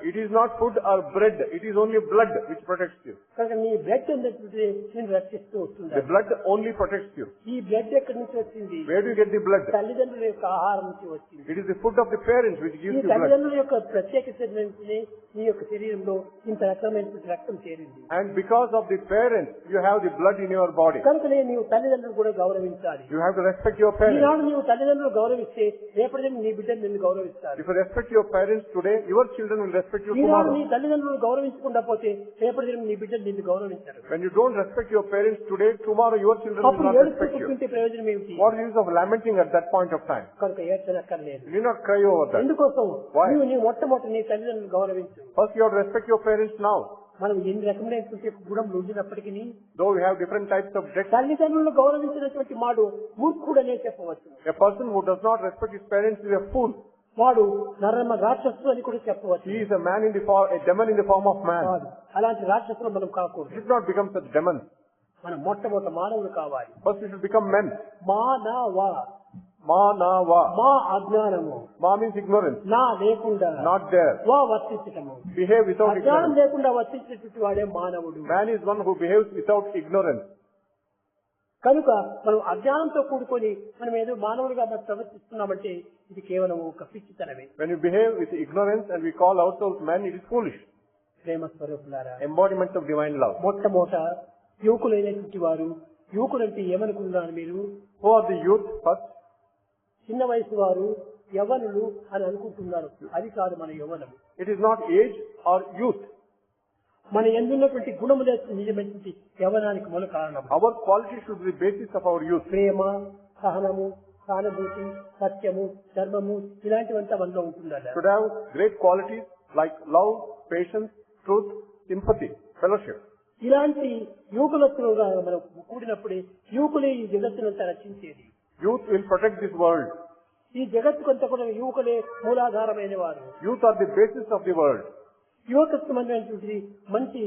It is not food or bread. It is only blood which protects you. కనుక నీ బ్లడ్ అనేది నేను రక్షిస్తూ వస్తుంది. The blood only protects you. ఈ బ్లడ్ ఎక్కడి నుంచి వచ్చింది? Where do you get the blood? తల్లిదండ్రుల యొక్క ఆహారం నుంచి వచ్చింది. It is the food of the parents which gives ఈ you blood. తల్లిదండ్రుల యొక్క ప్రత్యేకత నుంచి నీ యొక్క శరీరంలో ఇంత రకమైన రక్తం చేరింది. And because of the parents, you have the blood in your body. కనుకనే నీవు తల్లిదండ్రులు కూడా గౌరవించాలి. You have to respect your parents. ఈనాడు నీవు తల్లిదండ్రులు గౌరవిస్తే రేపటి నీ బిడ్డలు నిన్ను గౌరవిస్తారు. If you respect your parents today, your children will respect you Eenadu tomorrow. నీ తల్లిదండ్రులు గౌరవించకుండా పోతే రేపటి నీ బిడ్డలు నిన్ను గౌరవించారు. When you don't respect your parents today, tomorrow your children will అప్పుడు not ఏడుస్తూ respect you. కూర్చుంటే ప్రయోజనం ఏమిటి? What is the use of lamenting at that point of time? కనుక ఏడ్చనక్కర్లేదు. You need not cry over that. ఎందుకోసం? Why? నీవు మొట్టమొదటి నీ తల్లిదండ్రులు గౌరవించు. First you have to respect your parents now. మనం ఎన్ని రకమైనటువంటి గుణములు ఉండినప్పటికీ Though we have different types of debt, తల్లిదండ్రులను గౌరవించినటువంటి మాడు మూర్ఖుడనే చెప్పవచ్చు. a person who does not respect his parents is a fool. వాడు నరమ రాక్షసు అని కూడా చెప్పవచ్చు. He is a man in the form, a demon in the form of man. కాదు, అలాంటి రాక్షసులు మనం You కాకూడదు. should not become such demons. మనం మొట్టమొదటి మానవులు కావాలి. First you should become men. మానవ Manava. మా అజ్ఞానము, Ma means ignorance. నా లేకుండా Not there. వా వర్తించటము. Behave without అజ్ఞానం ignorance. లేకుండా వర్తించేటువంటి వాడే మానవుడు. Man is one who behaves without ignorance. కనుక మనం అజ్ఞానంతో కూడుకొని మనం ఏదో మానవులుగా మనం ప్రవర్తిస్తున్నామంటే ఇది కేవలం ఒక పిచ్చితనమే. When you behave with ignorance and we call ourselves men, it is foolish. ప్రేమ స్వరూపులారా, Embodiments of divine love. మొట్టమొదట యువకులైనటువంటి వారు, యువకులంటే ఏమనుకున్నారు మీరు? Who are the youth first? చిన్న వయసు వారు యవ్వనులు అని అనుకుంటున్నారు. అది కాదు మన యవ్వనం. It is not age or youth. మన ఎందున్నటువంటి గుణములే నిజమైనటువంటి యవ్వనానికి మూల కారణం. Our quality should be the basis of our youth. ప్రేమ, సహనము, సానుభూతి, సత్యము, ధర్మము ఇలాంటివంతా మనలో ఉంటుందా? Should have great qualities like love, patience, truth, sympathy, fellowship. ఇలాంటి యువకులతో మనం కూడినప్పుడే యువకులే ఈ జగత్తునంతా రక్షించేది. Youth will protect this world. ఈ జగత్తుకంతా కూడా యువకులే మూలాధారమైన వారు. Youth are the basis of the world. యువకత్వం అనేటువంటిది మంచి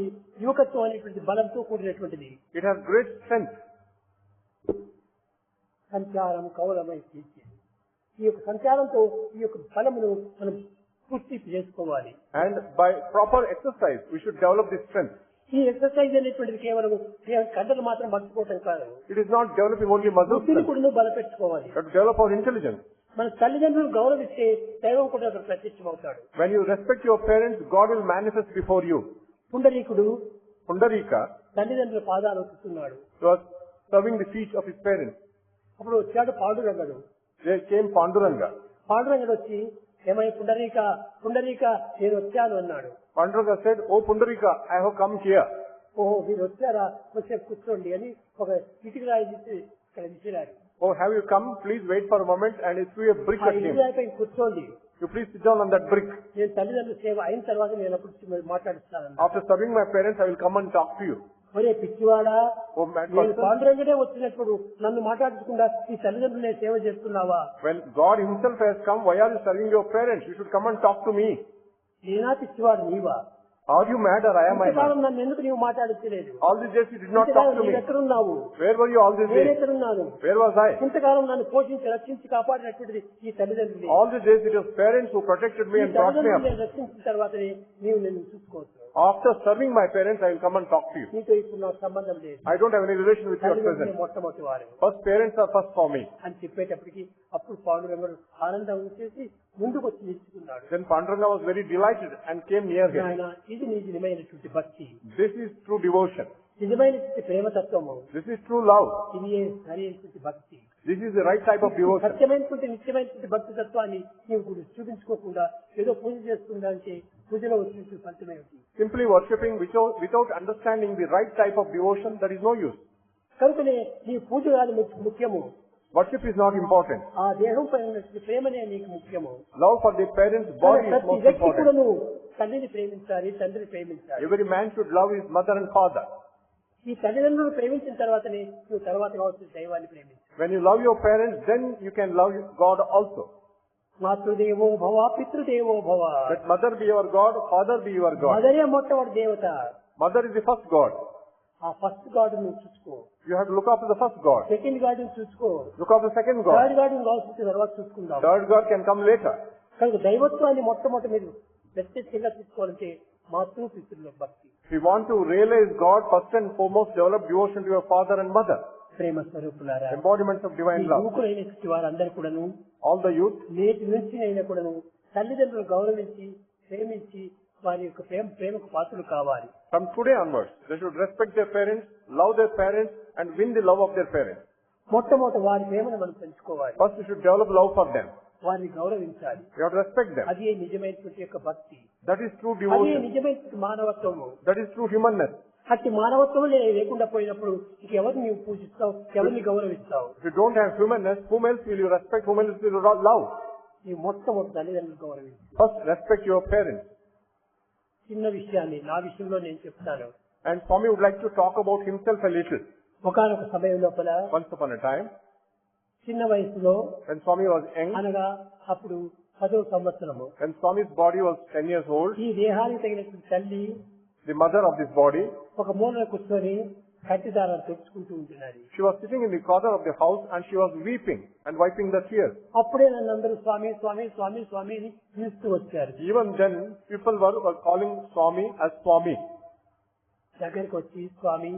యువకత్వం అనేటువంటి బలంతో కూడినటువంటిది. It has great strength. సంచారం కౌలమై తీర్చేది. ఈ యొక్క సంచారంతో ఈ యొక్క బలమును మనం పూర్తి చేసుకోవాలి. And by proper exercise, we should develop this strength. ఈ ఎక్సర్సైజ్ అనేటువంటిది కేవలం కండలు మాత్రం మర్చిపోవటం కాదు. It is not developing only muscle బుద్ధిని strength. కూడా బలపెట్టుకోవాలి. We have to develop our intelligence. మన తల్లిదండ్రులను గౌరవిస్తే దైవం కూడా అక్కడ ప్రత్యక్షమవుతాడు. When you respect your parents, God will manifest before you. పుండరీకుడు Pundarika తల్లిదండ్రుల పాదాలు ఒత్తుతున్నాడు. was serving the feet of his parents. అప్పుడు వచ్చాడు పాండురంగడు. There came Panduranga. పాండురంగడు వచ్చి ఏమై పుండరీక పుండరీక నేను వచ్చాను అన్నాడు. Panduranga said, "Oh Pundarika, I have come here." ఓహో మీరు వచ్చారా, కొంచెం కూర్చోండి అని ఒక ఇటుక రాయి తీసి ఇక్కడ విసిరాడు. "Oh, have you come? Please wait for a moment." And he threw a brick ఆ at ఇటుక him. రాయిపై కూర్చోండి, "You please sit down on that brick. నేను తల్లిదండ్రుల సేవ అయిన తర్వాత నేను అప్పుడు మాట్లాడిస్తాను. After serving my parents, I will come and talk to you." ఒరే పిచ్చివాడా, Oh mad నేను person. పాండురంగడే వచ్చినప్పుడు నన్ను మాట్లాడకుండా ఈ తల్లిదండ్రులనే సేవ చేస్తున్నావా? When God himself has come, why are you serving your parents? You should come and talk to me. నేనా పిచ్చివాడు నీవా? Are you mad or I am I ఇంతకాలం mad? నన్ను ఎందుకు నీవు మాట్లాడించలేదు? All these days you did not talk to me. ఎక్కడున్నావు? Where were you all these days? నేనెక్కడున్నాను? Where was I? ఇంతకాలం నన్ను పోషించి రక్షించి కాపాడినటువంటిది ఈ తల్లిదండ్రులు. All these days it was parents who protected me ఈ and brought me up. తల్లిదండ్రులను రక్షించిన తర్వాతనే నీవు నిన్ను చూసుకోవచ్చు. After serving my parents, I will come and talk to you. నీతో ఇప్పుడు నాకు సంబంధం లేదు. I don't have any relation with your తల్లిదండ్రులే present. మొట్టమొదటి వారు First parents are first for me. అని చెప్పేటప్పటికి అప్పుడు పాండురంగుడు ఆనందం చేసి ముందుకు వచ్చి నిలుచుకున్నాడు. Then Panduranga was very delighted and came near him. ఆయన ఇది నిజమైనటువంటి భక్తి, This is true devotion. నిజమైనటువంటి ప్రేమతత్వము, This is true love. ఇది సరైనటువంటి భక్తి. This is the right type of devotion. సత్యమైనటువంటి నిత్యమైనటువంటి భక్తి తత్వాన్ని నీవు కూడా చూపించుకోకుండా ఏదో పూజ చేస్తుందా అంటే పూజలో వచ్చినటువంటి ఫలితం ఏమిటి? Simply worshipping without understanding the right type of devotion, that is no use. కనుకనే నీ పూజ కాదు ముఖ్యము, Worship is not important. ఆ దేహం పైన ఉన్నటువంటి ప్రేమనే నీకు ముఖ్యము. Love for the parents' body is ప్రతి most వ్యక్తి important. కూడా నువ్వు తల్లిని ప్రేమించాలి, తండ్రిని ప్రేమించాలి. Every man should love his mother and father. ఈ తల్లిదండ్రులు ప్రేమించిన తర్వాతనే నువ్వు తర్వాత కావాల్సిన దైవాన్ని ప్రేమించాలి. When you love your parents, then you can love God also. మాతృదేవో భవ పితృదేవో భవ. Let mother be your God, father be your God. మదరే మొట్టమొదటి దేవత. Mother is the first God. ఆ ఫస్ట్ గాడ్ నువ్వు చూసుకో. You have to look after the first God. Second God చూసుకో. Look after the second God. Third God కావాల్సిన తర్వాత చూసుకుందాం. Third God can come later. కనుక దైవత్వాన్ని మొట్టమొదటి మీరు ప్రత్యేకంగా తీసుకోవాలంటే మాతృ పితృల భక్తి. If you want to realize God, first and foremost develop devotion to your father and mother. ప్రేమ స్వరూపులారా, Embodiments of divine love. యువకులైనటువంటి వారందరూ కూడాను All the youth, నేటి నుంచి అయినా కూడాను తల్లిదండ్రులు గౌరవించి ప్రేమించి వారి యొక్క ప్రేమకు పాత్రలు కావాలి. from today onwards, they should respect their parents, love their parents, and win the love of their parents. మొట్టమొదటి వారి ప్రేమను మనం పెంచుకోవాలి. First, you should develop love for them. వారిని గౌరవించాలి. You have to respect them. అది నిజమైనటువంటి యొక్క భక్తి, That is true అది devotion. నిజమైనటువంటి మానవత్వము. That is true humanness. అట్టి మానవత్వం లేకుండా పోయినప్పుడు ఇంక ఎవరిని నీవు పూజిస్తావు, ఎవరిని గౌరవిస్తావు? If you don't have humanness, whom else will you respect? Whom else will you love? ఈ మొట్టమొదటి తల్లిదండ్రులు గౌరవించు. First, respect your parents. చిన్న విషయాన్ని నా విషయంలో నేను చెప్తాను. And Swami would like to talk about himself a little. ఒకానొక సమయం లోపల Once upon a time, చిన్న వయసులో when Swami was young, అనగా అప్పుడు 10వ సంవత్సరము, when Swami's body was 10 years old, ఈ దేహానికి తగినటువంటి తల్లి the mother of this body, ఒక మూలన కూర్చొని కట్టిదారాలు తెచ్చుకుంటూ ఉంటున్నది. she was sitting in the corner of the house and she was weeping and wiping the tears. అప్పుడే నన్ను అందరూ స్వామి స్వామి స్వామి స్వామి అని పిలుస్తూ వచ్చారు. Even then, people were calling Swami as Swami. దగ్గరికి వచ్చి స్వామి,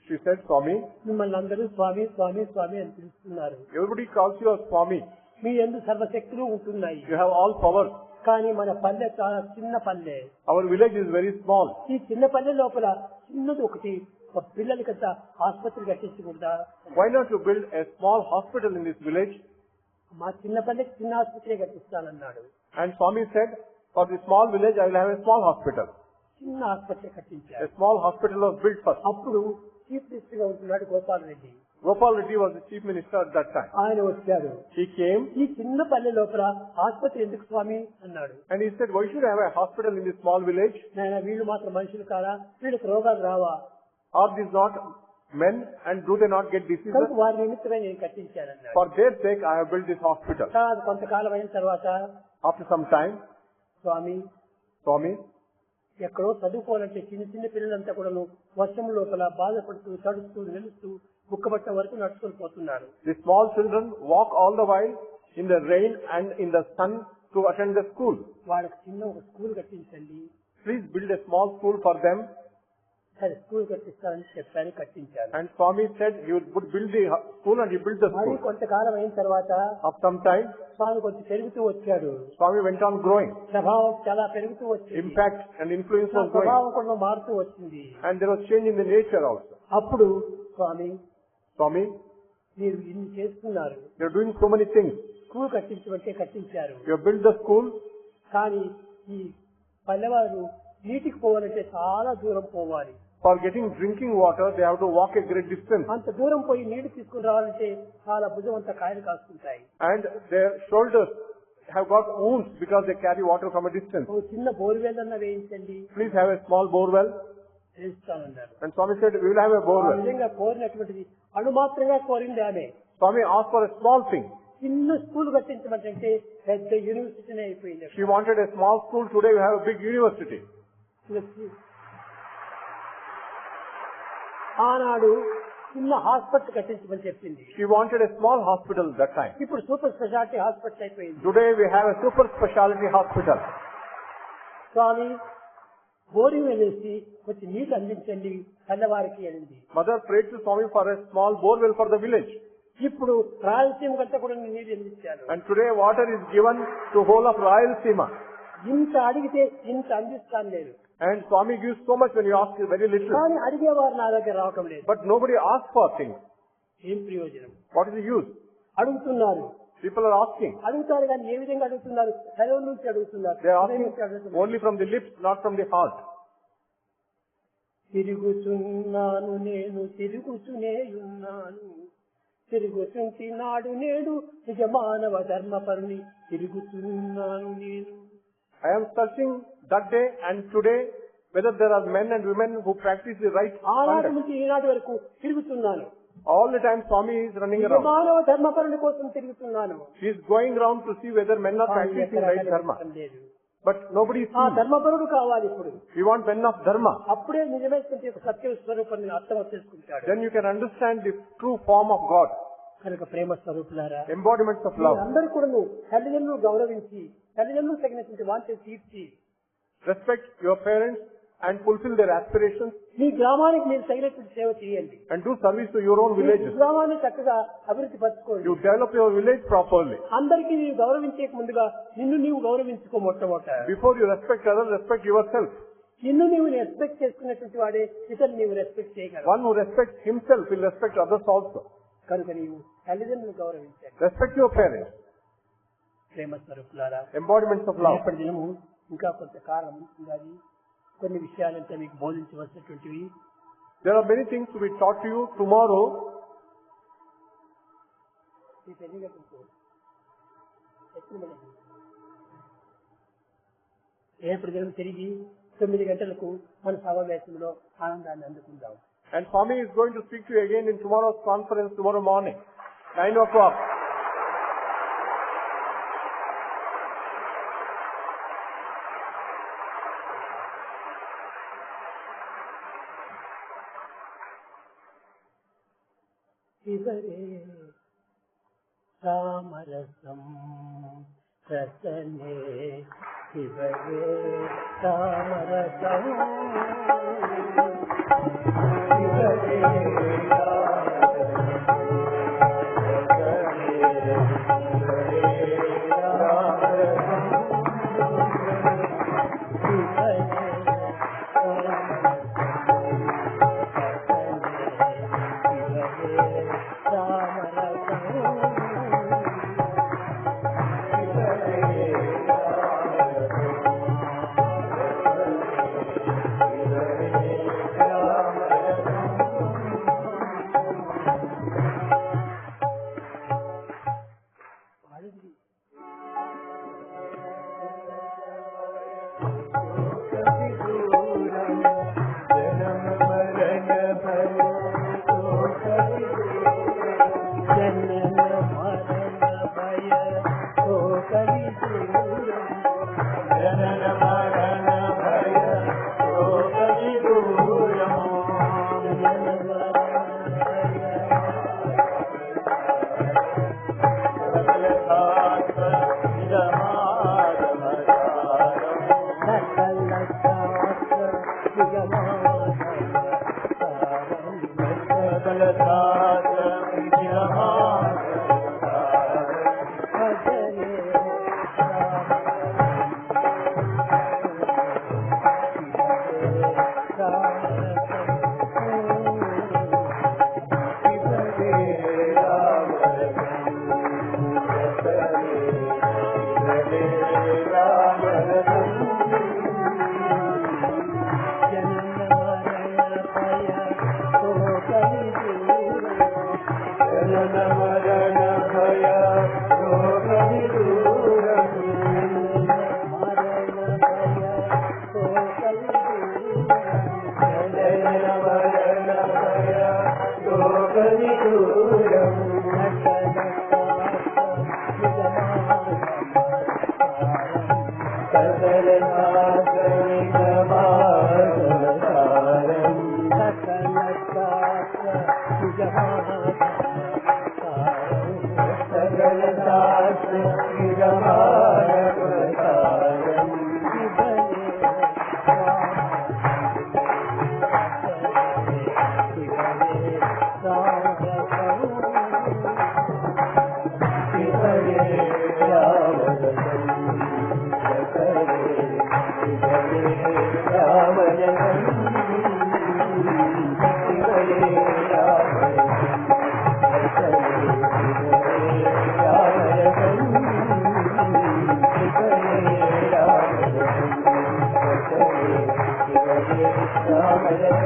She said, Swami, మిమ్మల్ని అందరూ స్వామి స్వామి స్వామి అని పిలుస్తున్నారు. everybody calls you as Swami. మీ యందు సర్వశక్తులు ఉంటున్నాయి. You have all powers. కానీ మన పల్లె చాలా చిన్న పల్లె. Our village is very small. ఈ చిన్న పల్లె లోపల చిన్నది ఒకటి ఒక పిల్లలకంతా ఆసుపత్రి కట్టించకూడదా? Why not you build a small hospital in this village? మా చిన్న పల్లెకి చిన్న ఆసుపత్రి కట్టిస్తానన్నాడు. And Swami said, for the small village, I will have a small hospital. చిన్న ఆసుపత్రి కట్టించారు. A small hospital was built first. అప్పుడు చీఫ్ మినిస్టర్ గా ఉంటున్నాడు Gopal Reddy. Gopal Reddy was the chief minister at that time. ఆయన వచ్చాడు. He came ఈ చిన్న పల్లె లోపల ఆసుపత్రి ఎందుకు స్వామి అన్నాడు. and he said, why should I have a hospital in this small village? నాయన వీళ్ళు మాత్రం మనుషులు కాదా, వీళ్ళకి రోగాలు రావా? Are these not men and do they not get diseases? కనుక వారి నిమిత్తమే నేను కట్టించానన్నాడు. For their sake, I have built this hospital. కొంతకాలం అయిన తర్వాత After some time, Swami, ఎక్కడో చదువుకోవాలంటే చిన్న చిన్న పిల్లలంతా కూడా వర్షం లోపల బాధపడుతూ తడుస్తూ నిలుస్తూ ముక్కబట్ట వరకు నడుచుకొని పోతున్నారు. the small children walk all the while in the rain and in the sun to attend the school. వాళ్ళకి చిన్న ఒక స్కూల్ కట్టించండి. Please build a small school for them. సరే స్కూల్ కట్టిస్తారని చెప్పాను, కట్టించాను. And Swami said he would build the school and he built the మరి school. కొంతకాలం అయిన తర్వాత After some time, స్వామి కొంచెం పెరుగుతూ వచ్చాడు. Swami went on growing. ప్రభావం చాలా పెరుగుతూ వచ్చింది. Impact and influence was growing. ప్రభావం కూడా మారుతూ వచ్చింది. And there was change in the nature also. అప్పుడు స్వామి మీరు ఇన్ని చేస్తున్నారు, you are doing so many things. School కట్టించమంటే కట్టించారు. You have built the school. కానీ ఈ పల్లెవారు నీటికి పోవాలంటే చాలా దూరం పోవాలి. For getting drinking water, they have to walk a great distance. అంత దూరం పోయి నీళ్లు తీసుకుని రావాలంటే చాలా భుజం అంతా కాయలు కాస్తుంటాయి. And their shoulders have got wounds because they carry water from a distance. ఓ చిన్న బోర్వెల్ అన్న వేయించండి. Please have a small borewell. వేయిస్తానన్నారు. And Swami said, we will have a ఆ borewell. విధంగా కోరినటువంటిది అణుమాత్రంగా కోరింది ఆమె. Swami asked for a small thing. చిన్న స్కూల్ కట్టించమంటే పెద్ద యూనివర్సిటీనే అయిపోయింది. She wanted a small school. Today we have a big university. ఆనాడు చిన్న హాస్పిటల్ కట్టించమని చెప్పింది. She wanted a small hospital that time. ఇప్పుడు సూపర్ స్పెషాలిటీ హాస్పిటల్ అయిపోయింది. Today we have a super specialty hospital. స్వామి బోరింగ్ వేసి కొంచెం నీళ్లు అందించండి తెల్లవారికి అనింది. Mother prayed to Swami for a small borewell for the village. ఇప్పుడు రాయలసీమ కంటే కూడా నీళ్లు అందించాను. And today water is given to whole of Rayalaseema. ఇంత అడిగితే ఇంత అందిస్తాను నేను. And Swami gives so much when you ask very little. కానీ అడిగేవారు నా దగ్గర రావటం లేదు. But nobody asks for things. ఏం ప్రయోజనం? What is the use? అడుగుతున్నారు. People are asking. అడుగుతారు కానీ ఏ విధంగా అడుగుతున్నారు? సెలవు నుంచి అడుగుతున్నారు. They are asking only from the lips, not from the heart. తిరుగుతున్నాను నేను తిరుగుతూనే ఉన్నాను, తిరుగుతుంటి నాడు నేడు నిజ మానవ ధర్మపరుని తిరుగుతున్నాను నేను. I am searching that day and today whether there are men and women who practice the right ఆనాటి conduct. నుంచి ఈనాటి వరకు తిరుగుతున్నాను. All the time Swami is running నిజ around. మానవ ధర్మపరుని కోసం తిరుగుతున్నాను. He is going around to see whether men are practicing right dharma. But nobody is ఆ seeing. ధర్మపరుడు కావాలి. ఇప్పుడు We want men of dharma. అప్పుడే నిజమైనటువంటి ఒక సత్య స్వరూపాన్ని అర్థం చేసుకుంటాడు. Then you can understand the true form of God. కనుక ప్రేమ స్వరూపులారా, Embodiments of love. అందరూ కూడా తల్లిదండ్రులు గౌరవించి తల్లిదండ్రులు తగినటువంటి వాంఛలు తీర్చి Respect your parents and fulfill their aspirations. మీ గ్రామానికి మీరు తగినటువంటి సేవ చేయండి. And do service to your own me villages. గ్రామాన్ని చక్కగా అభివృద్ధి పరచుకోండి. You develop your village properly. అందరికీ నీవు గౌరవించే ముందుగా నిన్ను నీవు గౌరవించుకో. మొట్టమొదట Before you respect others, respect yourself. నిన్ను నీవు రెస్పెక్ట్ చేసుకున్నటువంటి వాడే ఇతరులు నీవు రెస్పెక్ట్ చేయగలవు. One who respects himself will respect others also. కనుక నీవు తల్లిదండ్రులు గౌరవించాలి. Respect your parents. ప్రేమ స్వరూపులారా, Embodiments of love. రేపటి దినము ఇంకా కొంత కాలం ఉంటుంది. కొన్ని విషయాలంతా మీకు బోధించవలసినటువంటివి. There are many things to be taught to you tomorrow. రేపటి దినం తిరిగి 9 గంటలకు మన సమావేశంలో ఆనందాన్ని అందుకుందాం. And Swami is going to speak to you again in tomorrow's conference tomorrow morning, 9 o'clock. శివరే రామరసం రసనే, శివరే రామరసం శివరే రామరసం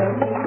Ram